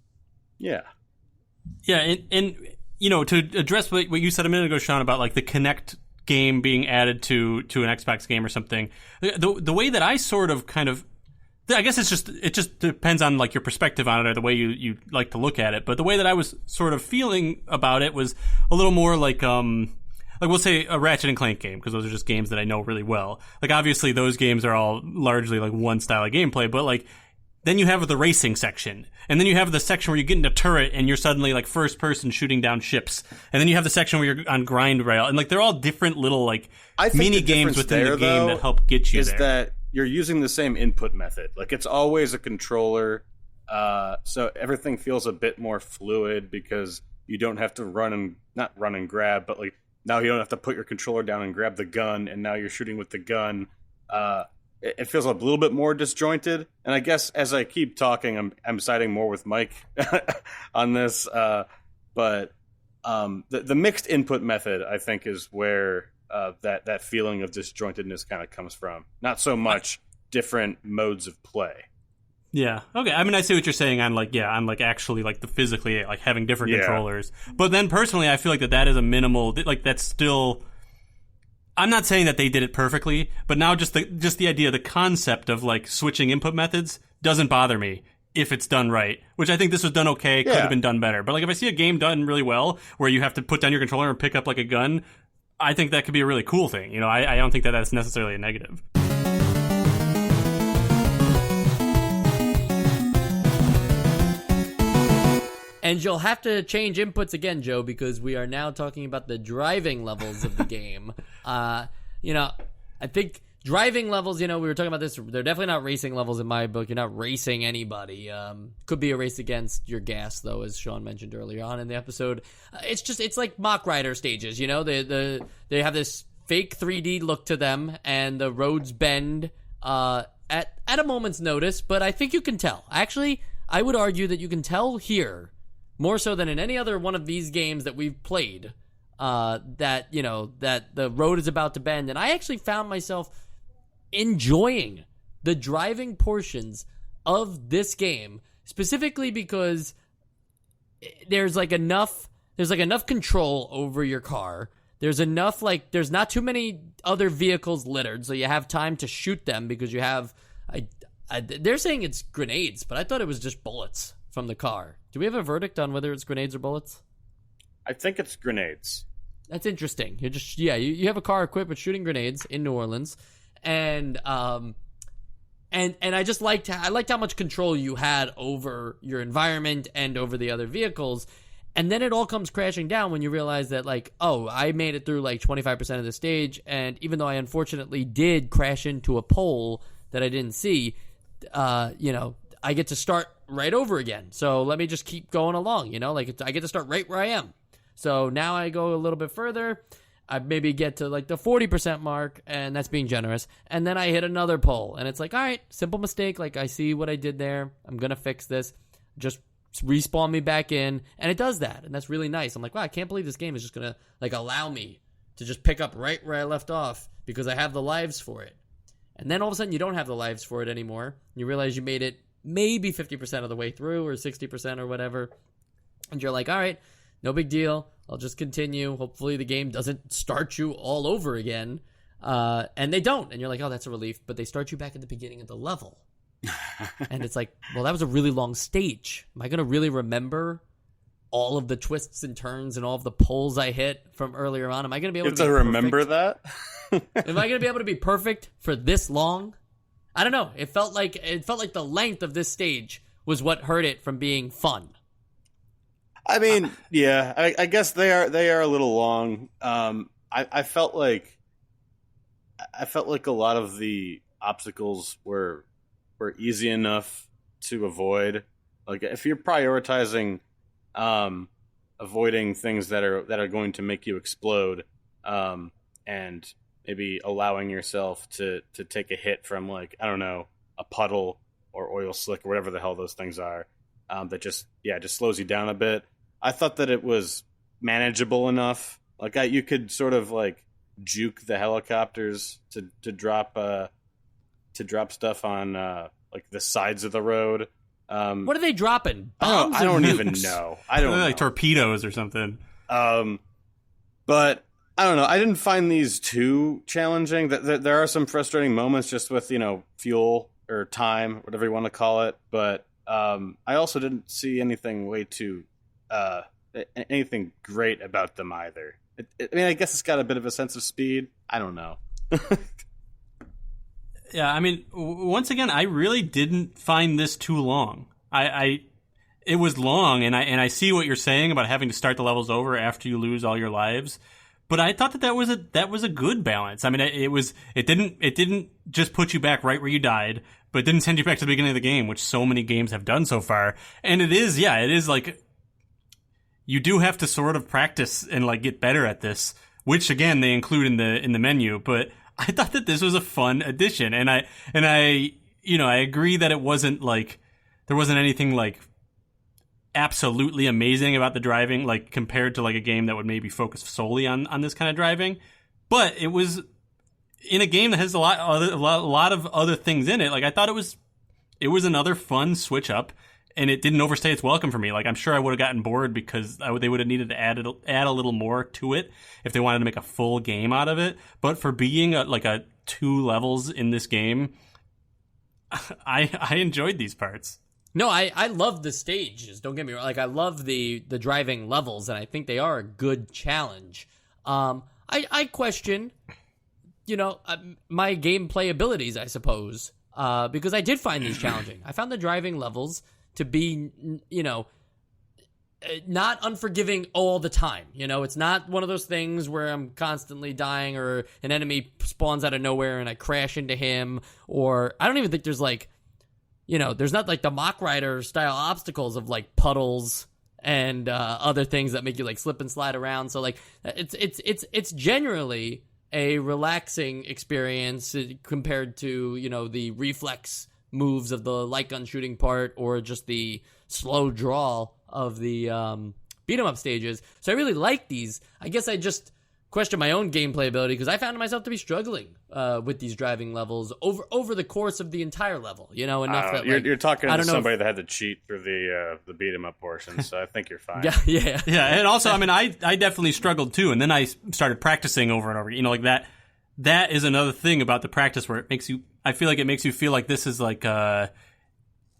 Yeah. Yeah, and to address what you said a minute ago, Sean, about like the Kinect game being added to an Xbox game or something, the way that I sort of kind of, I guess it just depends on like your perspective on it or the way you like to look at it. But the way that I was sort of feeling about it was a little more like we'll say a Ratchet and Clank game, because those are just games that I know really well. Like obviously those games are all largely like one style of gameplay, but like then you have the racing section, and then you have the section where you get into a turret and you're suddenly like first person shooting down ships, and then you have the section where you're on grind rail, and like they're all different little like mini games within the game that help get you there. That you're using the same input method. Like it's always a controller, so everything feels a bit more fluid because you don't have to not run and grab, but like now you don't have to put your controller down and grab the gun, and now you're shooting with the gun. It feels a little bit more disjointed, and I guess as I keep talking, I'm siding more with Mike on this. But the mixed input method, I think, is where that feeling of disjointedness kind of comes from. Not so much different modes of play. Yeah. Okay. I mean, I see what you're saying on actually like the physically like having different controllers. But then personally, I feel like that is a minimal, like that's still. I'm not saying that they did it perfectly, but now just the idea, the concept of like switching input methods doesn't bother me if it's done right, which I think this was done okay, could have been done better. But like if I see a game done really well where you have to put down your controller and pick up like a gun, I think that could be a really cool thing. I don't think that that's necessarily a negative. And you'll have to change inputs again, Joe, because we are now talking about the driving levels of the game. I think driving levels, we were talking about this, they're definitely not racing levels in my book. You're not racing anybody. Could be a race against your gas, though, as Sean mentioned earlier on in the episode. It's like Mach Rider stages, they have this fake 3D look to them, and the roads bend at a moment's notice, but I think you can tell. Actually, I would argue that you can tell here, more so than in any other one of these games that we've played, that the road is about to bend. And I actually found myself enjoying the driving portions of this game, specifically because there's enough control over your car. There's enough, there's not too many other vehicles littered, so you have time to shoot them because you have, they're saying it's grenades, but I thought it was just bullets from the car. Do we have a verdict on whether it's grenades or bullets? I think it's grenades. That's interesting. You have a car equipped with shooting grenades in New Orleans, and I just liked how much control you had over your environment and over the other vehicles. And then it all comes crashing down when you realize that, I made it through 25% of the stage, and even though I unfortunately did crash into a pole that I didn't see, I get to start right over again. So let me just keep going along, I get to start right where I am. So now I go a little bit further. I maybe get to the 40% mark, and that's being generous. And then I hit another pole, and it's all right, simple mistake. I see what I did there. I'm going to fix this. Just respawn me back in. And it does that. And that's really nice. I'm like, wow, I can't believe this game is just going to allow me to just pick up right where I left off because I have the lives for it. And then all of a sudden you don't have the lives for it anymore. You realize you made it maybe 50% of the way through or 60% or whatever. And you're like, all right, no big deal. I'll just continue. Hopefully the game doesn't start you all over again. And they don't. And you're like, oh, that's a relief. But they start you back at the beginning of the level. And it's like, well, that was a really long stage. Am I going to really remember all of the twists and turns and all of the poles I hit from earlier on? Am I going to be able to remember that? Am I going to be able to be perfect for this long? I don't know. It felt like the length of this stage was what hurt it from being fun. I mean, yeah, I guess they are a little long. I felt like a lot of the obstacles were easy enough to avoid. If you're prioritizing avoiding things that are going to make you explode, and maybe allowing yourself to take a hit from I don't know, a puddle or oil slick or whatever the hell those things are, that just slows you down a bit. I thought that it was manageable enough. You could sort of juke the helicopters to drop stuff on the sides of the road. What are they dropping? Bombs? I don't even know. I don't know. Like torpedoes or something. But I don't know. I didn't find these too challenging. There are some frustrating moments just with, fuel or time, whatever you want to call it. But I also didn't see anything anything great about them either. I guess it's got a bit of a sense of speed. I don't know. Yeah, I mean, once again, I really didn't find this too long. It was long, and I see what you're saying about having to start the levels over after you lose all your lives. But I thought that was a good balance. I mean, it didn't just put you back right where you died, but it didn't send you back to the beginning of the game, which so many games have done so far. And it is like you do have to sort of practice and like get better at this, which again they include in the menu. But I thought that this was a fun addition, and I agree that it wasn't like there wasn't anything like absolutely amazing about the driving, like compared to like a game that would maybe focus solely on this kind of driving. But it was in a game that has a lot of other things in it. Like I thought it was another fun switch up, and it didn't overstay its welcome for me. Like I'm sure I would have gotten bored because they would have needed to add a little more to it if they wanted to make a full game out of it. But for being a 2 levels in this game, I enjoyed these parts. No, I love the stages. Don't get me wrong. Like I love the driving levels, and I think they are a good challenge. I question, my gameplay abilities, I suppose, because I did find these challenging. I found the driving levels to be, not unforgiving all the time. It's not one of those things where I'm constantly dying or an enemy spawns out of nowhere and I crash into him, or I don't even think there's like, there's not like the Mach Rider style obstacles of like puddles and other things that make you like slip and slide around. So like it's generally a relaxing experience compared to, the reflex moves of the light gun shooting part or just the slow draw of the beat 'em up stages. So I really like these. I guess I just question my own gameplay ability because I found myself to be struggling with these driving levels over the course of the entire level. Enough that you're talking to somebody that had to cheat through the beat 'em up portion, so I think you're fine. Yeah. And also, I mean, I definitely struggled too, and then I started practicing over and over. Like that. That is another thing about the practice where I feel like it makes you feel like this is like it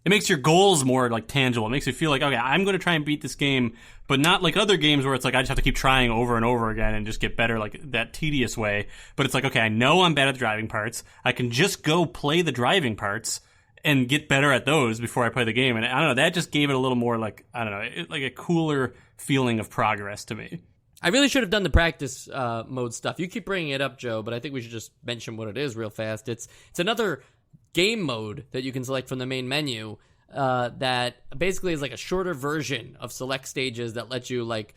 makes your goals more like tangible. It makes you feel like, okay, I'm going to try and beat this game, but not like other games where it's like I just have to keep trying over and over again and just get better like that tedious way. But it's like, okay, I know I'm bad at the driving parts. I can just go play the driving parts and get better at those before I play the game. And I don't know, that just gave it a little more like, I don't know, like a cooler feeling of progress to me. I really should have done the practice mode stuff. You keep bringing it up, Joe, but I think we should just mention what it is real fast. It's another game mode that you can select from the main menu that basically is like a shorter version of select stages that let you like,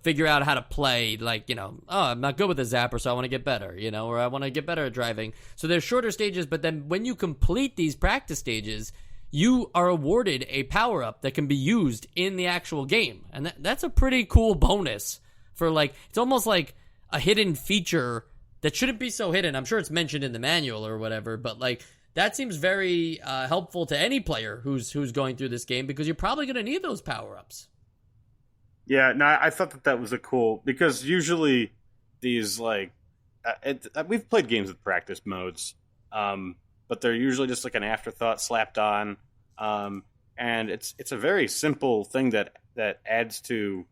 figure out how to play. Like, I'm not good with the zapper, so I want to get better, or I want to get better at driving. So there's shorter stages, but then when you complete these practice stages, you are awarded a power-up that can be used in the actual game. And that's a pretty cool bonus for like, it's almost like a hidden feature that shouldn't be so hidden. I'm sure it's mentioned in the manual or whatever, but like that seems very helpful to any player who's going through this game because you're probably going to need those power-ups. Yeah, no, I thought that was a cool, because usually these like we've played games with practice modes, but they're usually just like an afterthought slapped on, and it's a very simple thing that adds to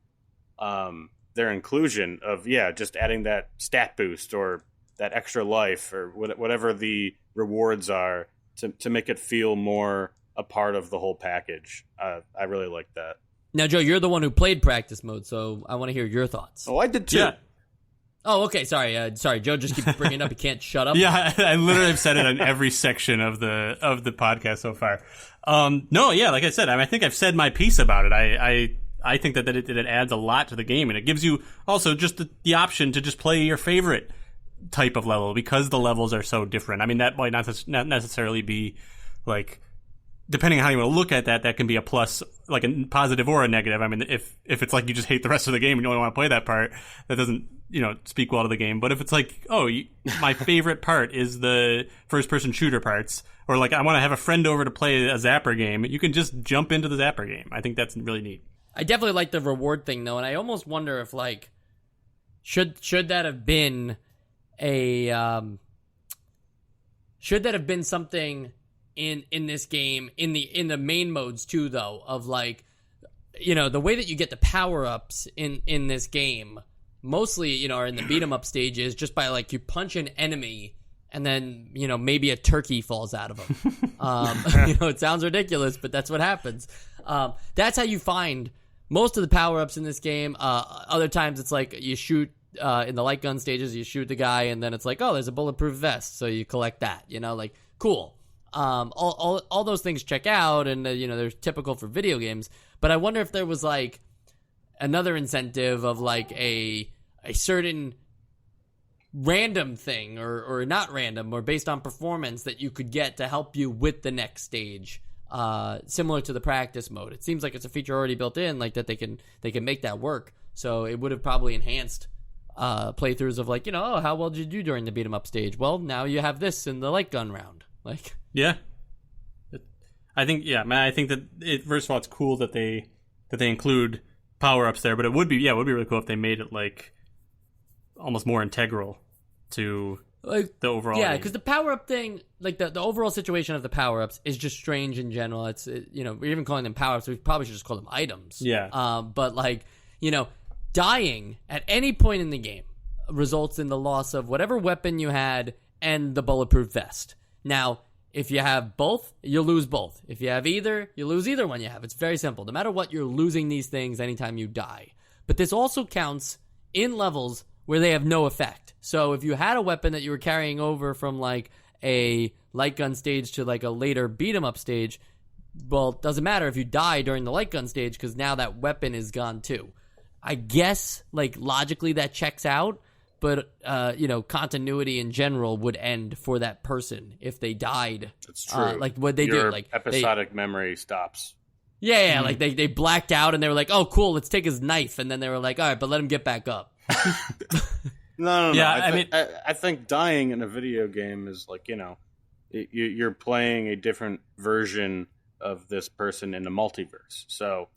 their inclusion of just adding that stat boost or that extra life or whatever the rewards are to make it feel more a part of the whole package. I really like that. Now, Joe, you're the one who played practice mode, so I want to hear your thoughts. Oh, I did too. Yeah. Oh, okay. Sorry. Joe just keeps bringing it up. He can't shut up. Yeah, I literally have said it on every section of the podcast so far. No, yeah, like I said, I think I've said my piece about it. I think that it adds a lot to the game, and it gives you also just the option to just play your favorite type of level because the levels are so different. I mean, that might not necessarily be like, depending on how you want to look at that can be a plus, like a positive or a negative. I mean, if it's like you just hate the rest of the game and you only want to play that part, that doesn't speak well to the game. But if it's like, my favorite part is the first-person shooter parts, or like I want to have a friend over to play a Zapper game, you can just jump into the Zapper game. I think that's really neat. I definitely like the reward thing though, and I almost wonder if like should that have been something in this game in the main modes too though, of like, the way that you get the power-ups in this game mostly, are in the beat 'em up stages just by like you punch an enemy and then, maybe a turkey falls out of them. It sounds ridiculous, but that's what happens. That's how you find most of the power-ups in this game. Other times it's like you shoot in the light gun stages, you shoot the guy and then it's like, oh, there's a bulletproof vest, so you collect that, like cool. All those things check out and they're typical for video games, but I wonder if there was like another incentive of like a certain random thing or not random or based on performance that you could get to help you with the next stage, similar to the practice mode. It seems like it's a feature already built in, like that they can make that work, so it would have probably enhanced playthroughs of like, how well did you do during the beat 'em up stage? Well, now you have this in the light gun round. Like, yeah, I think that first of all, it's cool that they include power ups there, but it would be really cool if they made it like almost more integral to like the overall. Yeah, because the power up thing, like the overall situation of the power ups is just strange in general. We're even calling them power ups. We probably should just call them items. Yeah. But like, dying at any point in the game results in the loss of whatever weapon you had and the bulletproof vest. Now, if you have both, you'll lose both. If you have either, you lose either one you have. It's very simple. No matter what, you're losing these things anytime you die. But this also counts in levels where they have no effect. So if you had a weapon that you were carrying over from like a light gun stage to like a later beat 'em up stage, well, it doesn't matter if you die during the light gun stage because now that weapon is gone too. I guess like logically that checks out. But, continuity in general would end for that person if they died. That's true. Like, what they Your do. Like episodic mememory stops. Yeah, like they blacked out and they were like, oh, cool, let's take his knife. And then they were like, all right, but let him get back up. No. Yeah, I think dying in a video game is like, you're playing a different version of this person in the multiverse. So,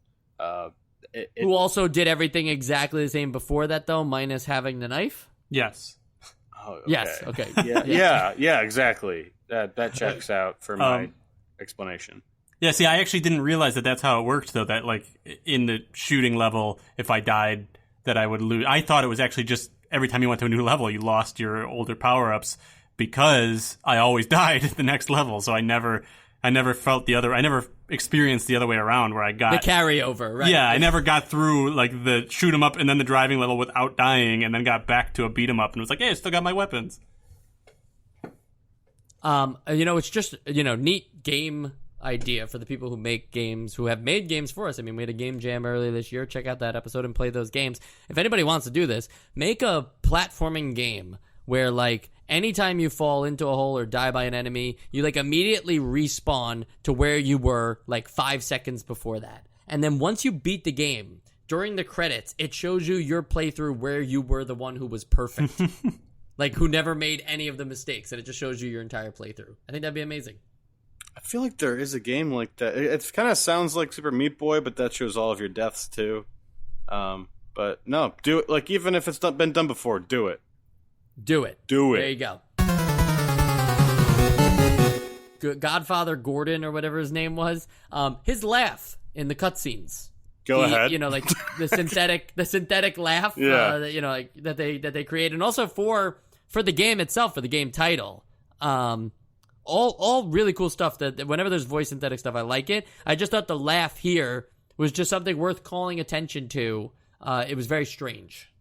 who also did everything exactly the same before that, though, minus having the knife? Yes. Oh, okay. Yes, okay. Yeah, exactly. That checks out for my explanation. Yeah, see, I actually didn't realize that that's how it worked, though, that, like, in the shooting level, if I died, that I would lose. I thought it was actually just every time you went to a new level, you lost your older power-ups because I always died at the next level, so I never felt I never experienced the other way around where I got the carryover, right? Yeah, I never got through like the shoot 'em up and then the driving level without dying, and then got back to a beat 'em up and was like, hey, I still got my weapons. It's just neat game idea for the people who make games, who have made games for us. I mean, we had a game jam earlier this year. Check out that episode and play those games. If anybody wants to do this, make a platforming game where like anytime you fall into a hole or die by an enemy, you like immediately respawn to where you were like 5 seconds before that. And then once you beat the game, during the credits, it shows you your playthrough where you were the one who was perfect. Like who never made any of the mistakes, and it just shows you your entire playthrough. I think that'd be amazing. I feel like there is a game like that. It kind of sounds like Super Meat Boy, but that shows all of your deaths too. But no, do it. Like even if it's not been done before, do it. Do it. There you go. Godfather Gordon or whatever his name was, his laugh in the cutscenes. Go ahead. Like the synthetic laugh. Yeah. That they create, and also for the game itself, for the game title. All really cool stuff. That whenever there's voice synthetic stuff, I like it. I just thought the laugh here was just something worth calling attention to. It was very strange.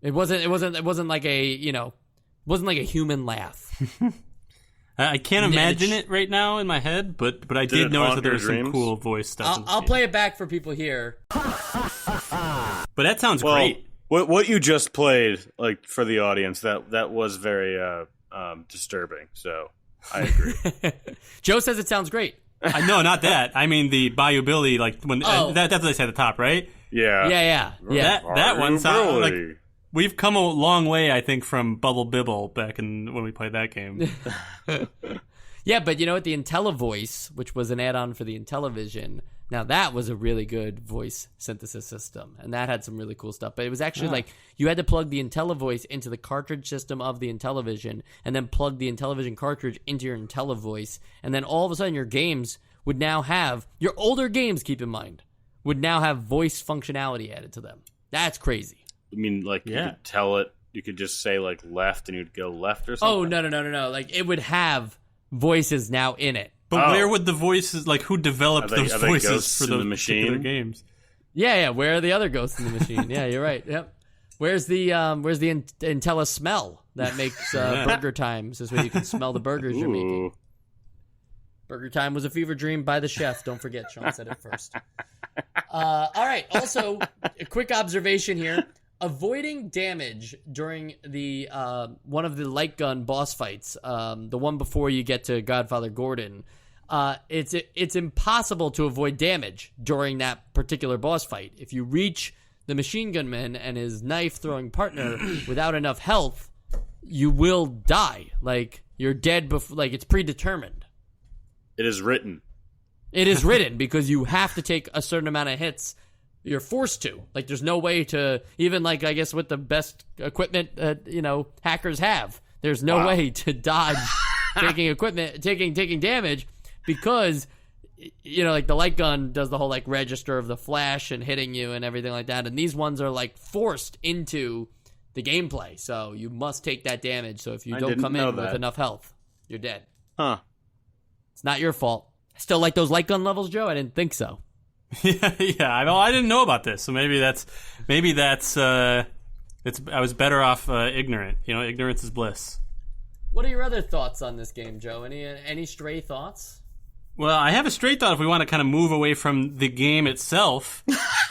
It wasn't like a human laugh. I can't imagine it right now in my head, but I did notice that there was some cool voice stuff. I'll play it back for people here. But that sounds great. What you just played, like for the audience, that was very disturbing. So I agree. Joe says it sounds great. No, not that. I mean the Bayou Billy, like when that's what they say at the top, right? Yeah. Yeah. That one sounds like we've come a long way, I think, from Bubble Bibble back when we played that game. Yeah, but you know what? The IntelliVoice, which was an add-on for the Intellivision, now that was a really good voice synthesis system, and that had some really cool stuff. But it was actually like you had to plug the IntelliVoice into the cartridge system of the Intellivision, and then plug the Intellivision cartridge into your IntelliVoice, and then all of a sudden your games would now have, your older games, keep in mind, would now have voice functionality added to them. That's crazy. I mean, like, you could tell it, you could just say, like, left, and you'd go left or something? Oh, no. Like, it would have voices now in it. But where would the voices, like, who developed those voices for those particular games? Yeah, where are the other ghosts in the machine? Yeah, you're right. Yep. Where's the Intella smell that makes burger time, so you can smell the burgers you're making? Burger time was a fever dream by the chef. Don't forget, Sean said it first. All right. Also, a quick observation here. Avoiding damage during the one of the light gun boss fights, the one before you get to Godfather Gordon, it's impossible to avoid damage during that particular boss fight. If you reach the machine gunman and his knife-throwing partner without enough health, you will die. Like, you're dead before. Like, it's predetermined. It is written. It is written because you have to take a certain amount of hits. You're forced to. Like, there's no way to, even, like, I guess with the best equipment hackers have, there's no way to dodge taking damage, because, like, the light gun does the whole, like, register of the flash and hitting you and everything like that, and these ones are, like, forced into the gameplay, so you must take that damage. So if you don't come in with enough health, you're dead. Huh. It's not your fault. Still like those light gun levels, Joe? I didn't think so. Yeah. I didn't know about this, so maybe that's. I was better off ignorant. Ignorance is bliss. What are your other thoughts on this game, Joe? Any stray thoughts? Well, I have a stray thought if we want to kind of move away from the game itself.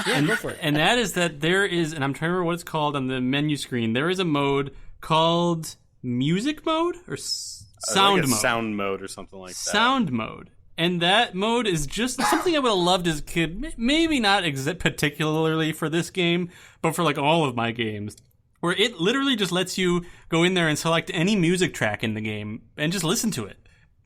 Yeah, go for it. And that is that there is, and I'm trying to remember what it's called on the menu screen. There is a mode called music mode or sound mode. Sound mode or something like that. Sound mode. And that mode is just something I would have loved as a kid. Maybe not particularly for this game, but for like all of my games. Where it literally just lets you go in there and select any music track in the game and just listen to it.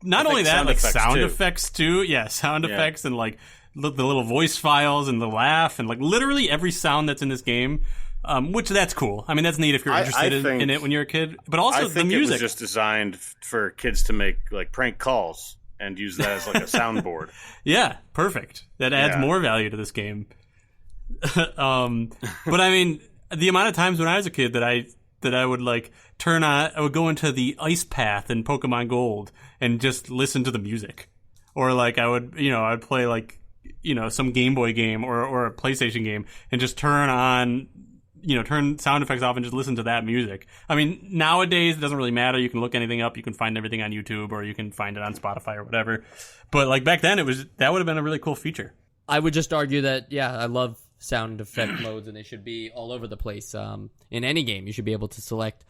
Not only that, like sound effects too. Yeah, sound effects and like the little voice files and the laugh and like literally every sound that's in this game. Which that's cool. I mean, that's neat if you're interested in it when you're a kid. But also the music. It was just designed for kids to make like prank calls and use that as like a soundboard. Yeah, perfect. That adds more value to this game. But I mean, the amount of times when I was a kid that I would like I would go into the ice path in Pokemon Gold and just listen to the music, or like I'd play like some Game Boy game or a PlayStation game and just turn sound effects off and just listen to that music. I mean, nowadays it doesn't really matter. You can look anything up. You can find everything on YouTube, or you can find it on Spotify or whatever. But like back then, that would have been a really cool feature. I would just argue that, I love sound effect modes, and they should be all over the place. In any game, you should be able to select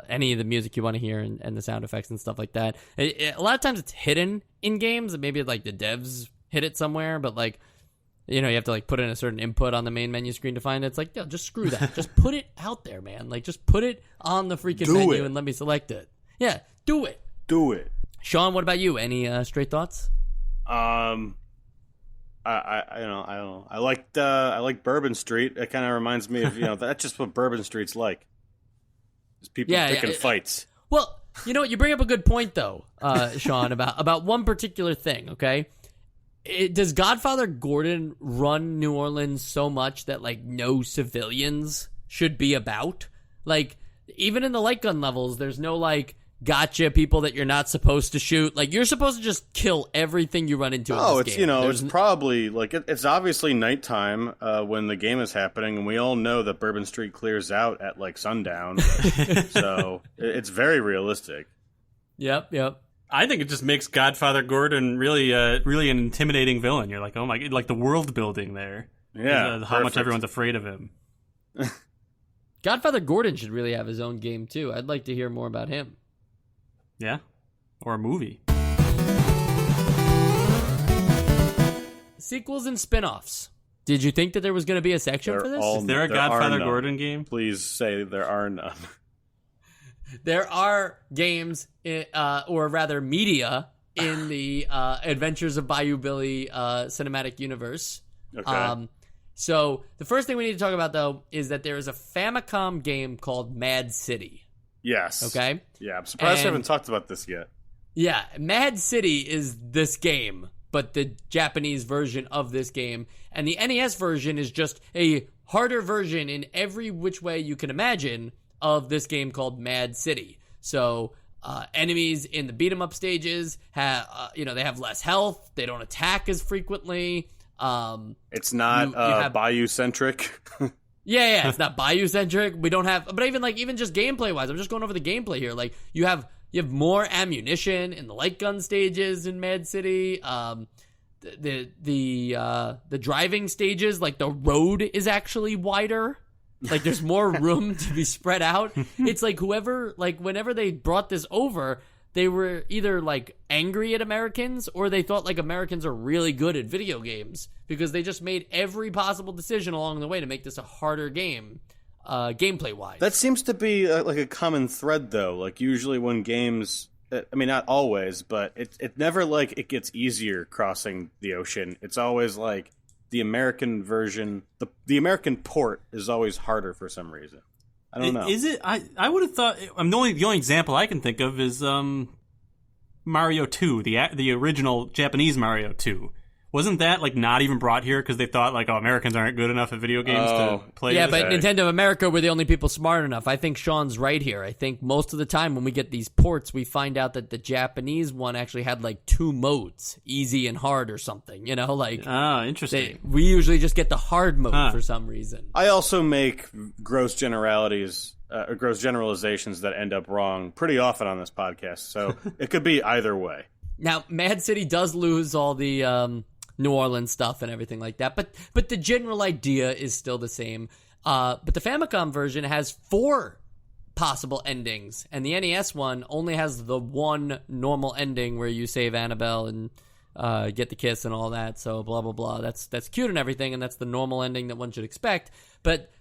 any of the music you want to hear and the sound effects and stuff like that. A lot of times it's hidden in games, and maybe like the devs hid it somewhere, but like, you have to like put in a certain input on the main menu screen to find it. It's like, just screw that. Just put it out there, man. Like, just put it on the freaking menu and let me select it. Yeah, do it. Do it. Sean, what about you? Any straight thoughts? I don't know. I like Bourbon Street. It kind of reminds me of that's just what Bourbon Street's like. Just people picking fights. Well, you know what? You bring up a good point though, Sean, about one particular thing. Okay. Does Godfather Gordon run New Orleans so much that, like, no civilians should be about? Like, even in the light gun levels, there's no, like, gotcha people that you're not supposed to shoot. Like, you're supposed to just kill everything you run into in this game. It's probably, like, it's obviously nighttime when the game is happening, and we all know that Bourbon Street clears out at, like, sundown. So, it's very realistic. Yep. I think it just makes Godfather Gordon really an intimidating villain. You're like, oh my, like the world building there. Yeah. How much everyone's afraid of him. Godfather Gordon should really have his own game too. I'd like to hear more about him. Yeah. Or a movie. Sequels and spin-offs. Did you think that there was going to be a section They're for this? all- Is there a There are Godfather none. Gordon game? Please say there are none. There are games, or rather media, in the Adventures of Bayou Billy cinematic universe. Okay. So the first thing we need to talk about, though, is that there is a Famicom game called Mad City. Yes. Okay? Yeah, I'm surprised And- I haven't talked about this yet. Yeah, Mad City is this game, but the Japanese version of this game. And the NES version is just a harder version in every which way you can imagine of this game called Mad City. So enemies in the beat-em-up stages have, they have less health. They don't attack as frequently. It's not you have- Bayou-centric. Yeah, it's not Bayou-centric. We don't have, but even just gameplay-wise, I'm just going over the gameplay here. Like, you have more ammunition in the light gun stages in Mad City. The driving stages, like the road is actually wider. Like there's more room to be spread out. It's like whenever they brought this over, they were either like angry at Americans or they thought like Americans are really good at video games because they just made every possible decision along the way to make this a harder game, gameplay wise. That seems to be like a common thread, though. Like usually when games, I mean, not always, but it never like it gets easier crossing the ocean. It's always like the American version, the American port is always harder for some reason. I don't know. Is it? I would have thought. The only example I can think of is Mario 2, the original Japanese Mario 2. Wasn't that like not even brought here because they thought like, oh, Americans aren't good enough at video games to play? Yeah, this? but Nintendo America were the only people smart enough. I think Sean's right here. I think most of the time when we get these ports, we find out that the Japanese one actually had like 2 modes, easy and hard or something. You know, like interesting. we usually just get the hard mode for some reason. I also make gross generalities. Gross generalizations that end up wrong pretty often on this podcast, so it could be either way. Now, Mad City does lose all the New Orleans stuff and everything like that, but the general idea is still the same. But the Famicom version has 4 possible endings, and the NES one only has the one normal ending where you save Annabelle and get the kiss and all that. So blah blah blah. That's cute and everything, and that's the normal ending that one should expect. But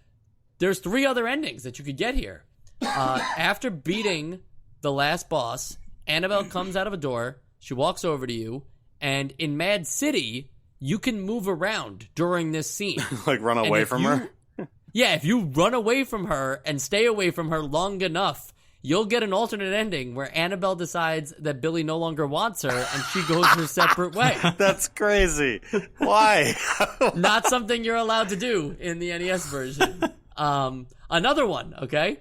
there's 3 other endings that you could get here. After beating the last boss, Annabelle comes out of a door. She walks over to you, and in Mad City, you can move around during this scene. Like run away from her? Yeah, if you run away from her and stay away from her long enough, you'll get an alternate ending where Annabelle decides that Billy no longer wants her, and she goes her separate way. That's crazy. Why? Not something you're allowed to do in the NES version. Another one, okay?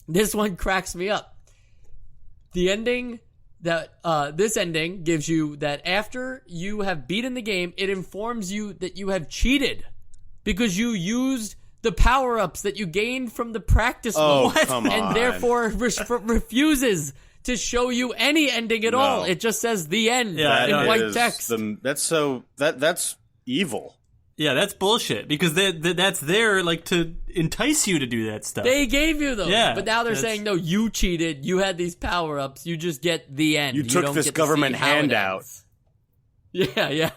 This one cracks me up. The ending that this ending gives you that after you have beaten the game, it informs you that you have cheated because you used the power-ups that you gained from the practice mode, come on. and therefore refuses to show you any ending at all. It just says the end in white text. That's evil. Yeah, that's bullshit because that's there like to entice you to do that stuff. They gave you those, Yeah, but now they're saying, no, you cheated. You had these power-ups. You just get the end. You took don't this get to government see how it handout. ends. Yeah.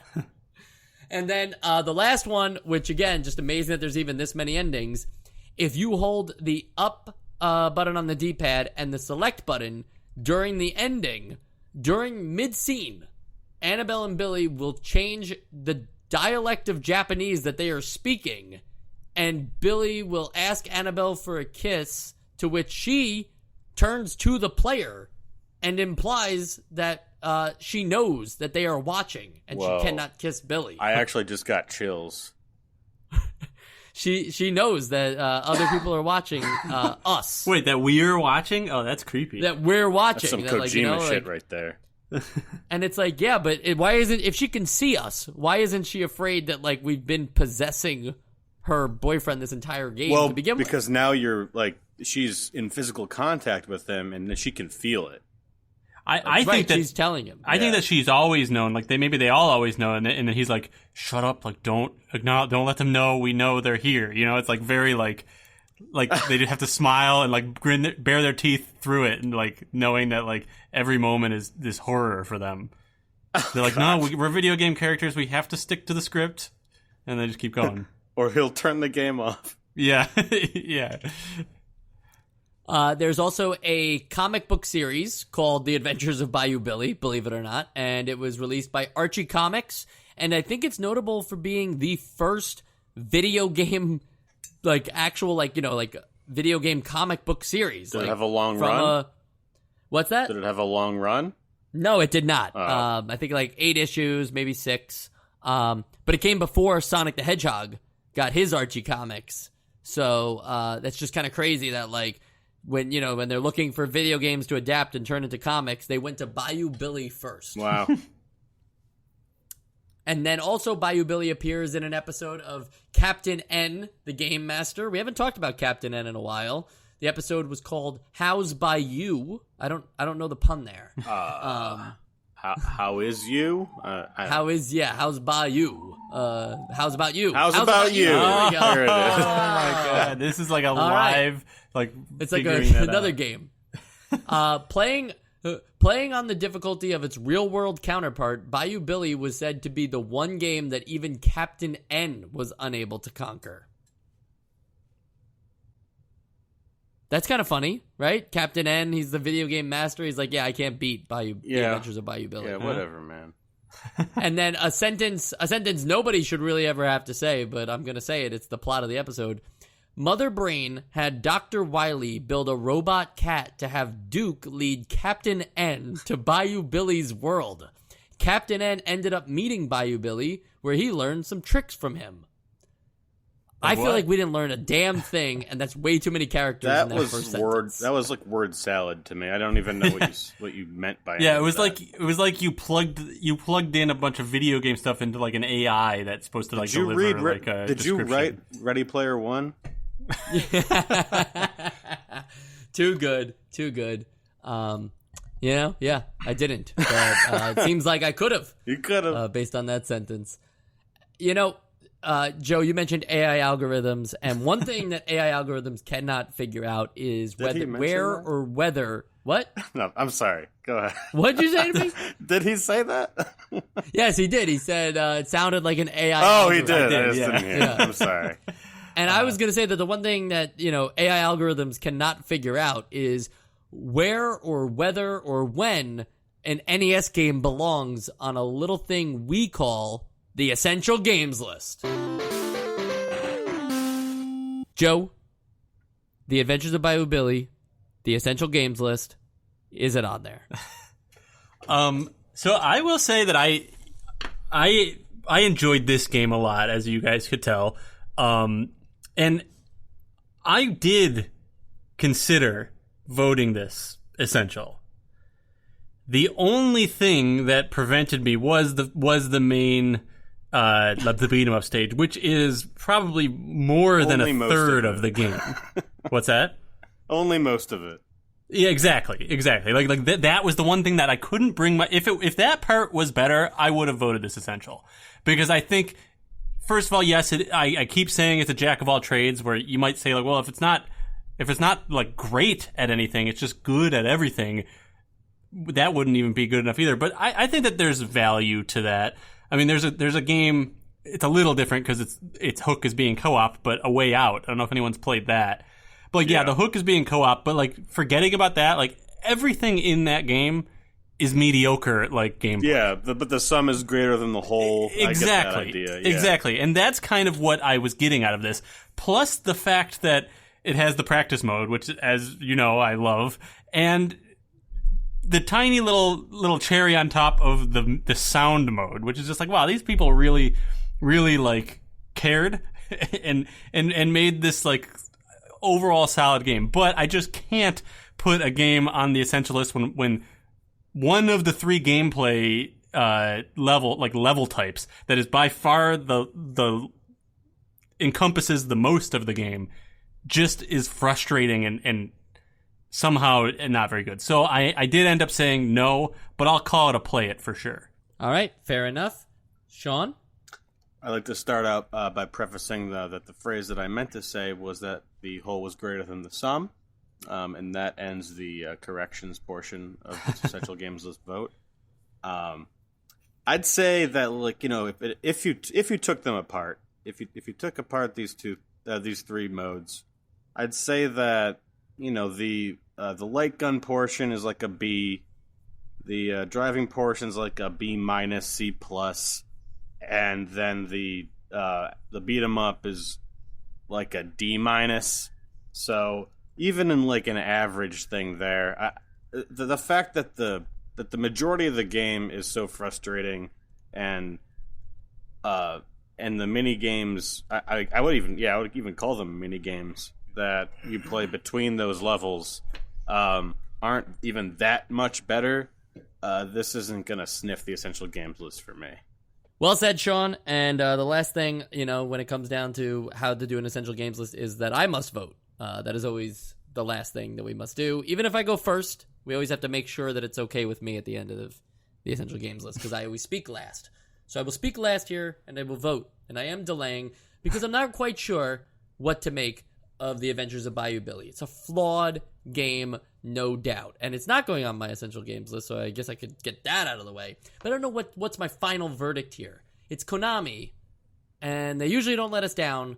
And then the last one, which again, just amazing that there's even this many endings. If you hold the up button on the D-pad and the select button during the ending, during mid-scene, Annabelle and Billy will change the dialect of Japanese that they are speaking, and Billy will ask Annabelle for a kiss, to which she turns to the player and implies that she knows that they are watching and Whoa. she cannot kiss Billy. I actually just got chills. She knows that other people are watching us. Wait, that we're watching? Oh, that's creepy. That we're watching. That's some that, Kojima shit right there. And it's like, yeah, but why isn't, if she can see us, why isn't she afraid that like we've been possessing her boyfriend this entire game to begin with? Because now you're like, she's in physical contact with him and she can feel it. I think that she's telling him. I think that she's always known. Like they all always know, and then he's like, "Shut up! Like don't let them know we know they're here." You know, it's like very like they just have to smile and like grin, bare their teeth through it, and like knowing that like every moment is this horror for them. They're like, "No, we're video game characters. We have to stick to the script." and then just keep going. Or he'll turn the game off. Yeah, yeah. There's also a comic book series called The Adventures of Bayou Billy, believe it or not, and it was released by Archie Comics, and I think it's notable for being the first video game, like actual, like, you know, like video game comic book series. Did like, it have a long run? What's that? Did it have a long run? No, it did not. I think like 8 issues, maybe 6. But it came before Sonic the Hedgehog got his Archie Comics. So that's just kind of crazy that, like, when they're looking for video games to adapt and turn into comics, they went to Bayou Billy first. Wow. And then also Bayou Billy appears in an episode of Captain N, the Game Master. We haven't talked about Captain N in a while. The episode was called How's Bayou? I don't know the pun there. How is you? How's Bayou? How's about you? How's about you? There we go. There it is. Oh my god, this is like a live, like, it's like figuring that another out. game. Playing on the difficulty of its real-world counterpart, Bayou Billy was said to be the one game that even Captain N was unable to conquer. That's kind of funny, right? Captain N, he's the video game master. He's like, yeah, I can't beat The Adventures of Bayou Billy. Yeah, whatever, man. And then a sentence nobody should really ever have to say, but I'm going to say it. It's the plot of the episode. Mother Brain had Dr. Wily build a robot cat to have Duke lead Captain N to Bayou Billy's world. Captain N ended up meeting Bayou Billy, where he learned some tricks from him. I feel like we didn't learn a damn thing, and that's way too many characters in that first sentence. That was like word salad to me. I don't even know what you meant by it. Yeah, it was like you plugged in a bunch of video game stuff into like an AI that's supposed to like deliver like a Did you write Ready Player One? Too good. Yeah, I didn't. But it seems like I could have. You could have. Based on that sentence. Joe, you mentioned AI algorithms, and one thing that AI algorithms cannot figure out is whether. What? No, I'm sorry. Go ahead. What'd you say to me? Did he say that? Yes, he did. He said it sounded like an AI algorithm. he did. I just didn't hear. Yeah. I'm sorry. And I was going to say that the one thing that, AI algorithms cannot figure out is where or whether or when an NES game belongs on a little thing we call the Essential Games List. Joe, The Adventures of Bayou Billy, the Essential Games List, is it on there? So I will say that I enjoyed this game a lot, as you guys could tell. And I did consider voting this essential. The only thing that prevented me was the main the beat 'em up stage, which is probably more than a third of the game. What's that? Only most of it. Yeah, exactly. Like that was the one thing that I couldn't bring my. If that part was better, I would have voted this essential, because I think, first of all, yes, I keep saying it's a jack of all trades, where you might say like, well, if it's not like great at anything, it's just good at everything, that wouldn't even be good enough either. But I think that there's value to that. I mean, there's a game. It's a little different because its hook is being co-op, but A Way Out. I don't know if anyone's played that. But like, yeah, the hook is being co-op, but like, forgetting about that, like, everything in that game is mediocre, like, gameplay. Yeah, but the sum is greater than the whole. Exactly. I get that idea. Yeah. Exactly. And that's kind of what I was getting out of this. Plus the fact that it has the practice mode, which, as you know, I love, and the tiny little cherry on top of the sound mode, which is just like, wow, these people really, really like cared and made this like overall solid game. But I just can't put a game on the essential list when one of the 3 gameplay level types that is by far the encompasses the most of the game just is frustrating and somehow not very good. So I did end up saying no, but I'll call it a play it for sure. All right, fair enough. Sean? I'd like to start out by prefacing that the phrase that I meant to say was that the whole was greater than the sum, and that ends the corrections portion of this Essential Games List vote. I'd say that, like, if you took them apart if you took apart these three modes, I'd say that the light gun portion is like a B, the driving portion is like a B minus, C plus, and then the beat 'em up is like a D minus. So even in like an average thing there, the fact that the majority of the game is so frustrating, and the mini games, I would even call them mini games that you play between those levels aren't even that much better. This isn't gonna sniff the essential games list for me. Well said, Sean. And the last thing, when it comes down to how to do an essential games list, is that I must vote. That is always the last thing that we must do. Even if I go first, we always have to make sure that it's okay with me at the end of the essential games list, because I always speak last. So I will speak last here, and I will vote. And I am delaying because I'm not quite sure what to make of The Adventures of Bayou Billy. It's a flawed game, no doubt. And it's not going on my essential games list, so I guess I could get that out of the way. But I don't know what's my final verdict here. It's Konami, and they usually don't let us down.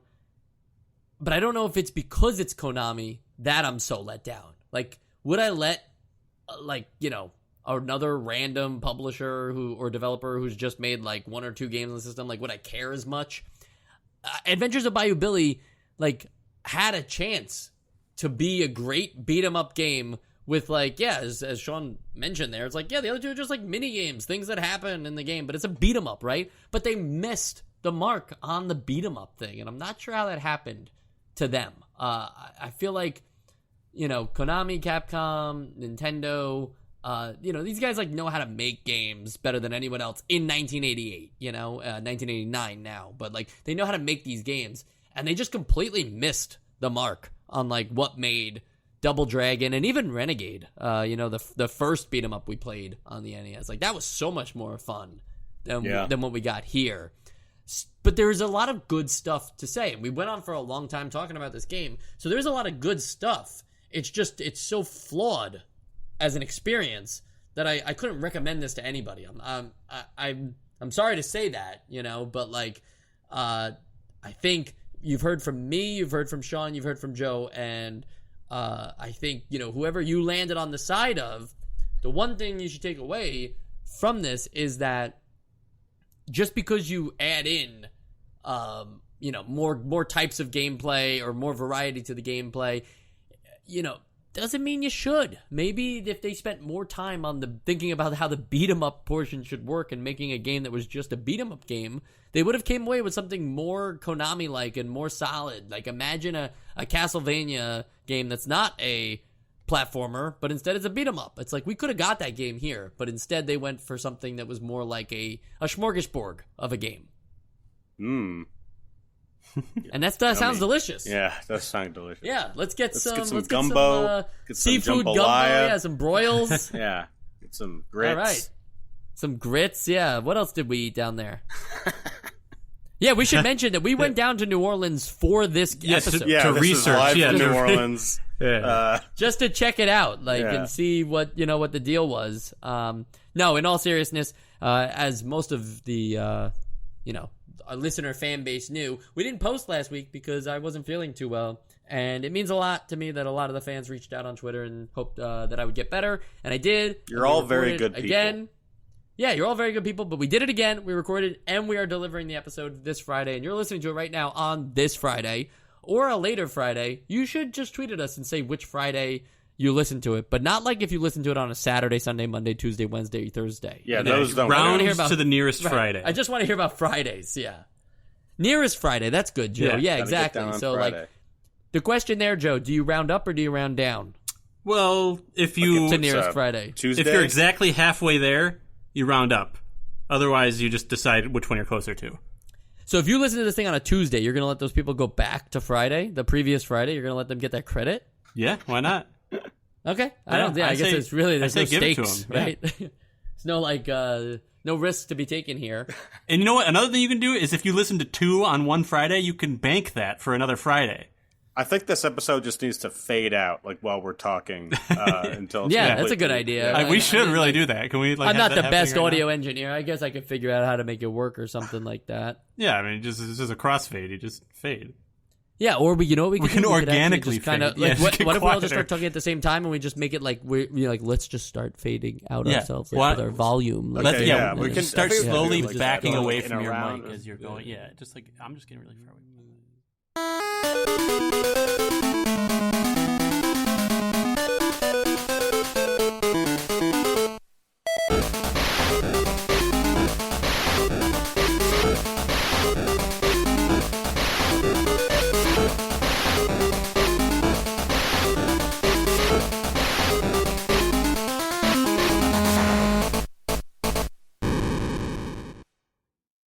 But I don't know if it's because it's Konami that I'm so let down. Like, would I let, another random publisher or developer who's just made, like, one or two games in the system, like, would I care as much? Adventures of Bayou Billy, had a chance to be a great beat-em-up game with, as Sean mentioned there, it's the other two are just, mini games, things that happen in the game, but it's a beat-em-up, right? But they missed the mark on the beat-em-up thing, and I'm not sure how that happened to them. I feel like, Konami, Capcom, Nintendo, these guys, know how to make games better than anyone else in 1988, 1989 now, but, they know how to make these games. And they just completely missed the mark on, what made Double Dragon and even Renegade, the first beat 'em up we played on the NES. That was so much more fun than what we got here. But there's a lot of good stuff to say. We went on for a long time talking about this game, so there's a lot of good stuff. It's just, it's so flawed as an experience that I couldn't recommend this to anybody. I'm sorry to say that, but, I think you've heard from me, you've heard from Sean, you've heard from Joe, and I think, whoever you landed on the side of, the one thing you should take away from this is that just because you add in, more types of gameplay or more variety to the gameplay, doesn't mean you should. Maybe if they spent more time on thinking about how the beat 'em up portion should work and making a game that was just a beat 'em up game, they would have came away with something more Konami-like and more solid. Imagine a Castlevania game that's not a platformer, but instead it's a beat 'em up. It's we could have got that game here, but instead they went for something that was more like a smorgasbord of a game. And that sounds delicious. Yeah, it does sound delicious. Yeah, let's get some gumbo, get some seafood gumbo, yeah, some broils. Yeah, get some grits. All right, some grits. Yeah, what else did we eat down there? Yeah, we should mention that we went down to New Orleans for this episode. To research. From New Orleans. Just to check it out, and see what the deal was. No, in all seriousness, as most of the our listener fan base knew, we didn't post last week because I wasn't feeling too well, and it means a lot to me that a lot of the fans reached out on Twitter and hoped that I would get better, and I did. You're all very good people. Again. Yeah, you're all very good people, but we did it again. We recorded, and we are delivering the episode this Friday, and you're listening to it right now on this Friday or a later Friday. You should just tweet at us and say which Friday you listen to it, but not if you listen to it on a Saturday, Sunday, Monday, Tuesday, Wednesday, Thursday. Yeah, those don't round to the nearest Friday. I just want to hear about Fridays, yeah. Nearest Friday, that's good, Joe. Yeah, exactly. So, the question there, Joe, do you round up or do you round down? Well, if you... to nearest Friday. Tuesday? If you're exactly halfway there, you round up. Otherwise, you just decide which one you're closer to. So if you listen to this thing on a Tuesday, you're going to let those people go back to Friday, the previous Friday? You're going to let them get that credit? Yeah, why not? Okay. I guess it's really, there's no stakes, right? Yeah. It's no, no risks to be taken here. And you know what? Another thing you can do is if you listen to 2 on one Friday, you can bank that for another Friday. I think this episode just needs to fade out, like while we're talking, until. It's Yeah, that's a good idea. We should really do that. Can we? Like, I'm have not that the best happening right audio now? engineer. I guess I could figure out how to make it work or something like that. Yeah, I mean, it's just a crossfade. You just fade. Yeah, or we, you know, what we We can can do? We could actually organically just kind of fade. Yeah, like, just get what if we all just quieter. start talking at the same time and we just make it like let's just start fading out Yeah. ourselves Why- with our volume. Like, Okay, yeah, we we can can start I think we can slowly do like backing that, away like, from in your around mic or- as you're going. Yeah, just like I'm just getting really far away.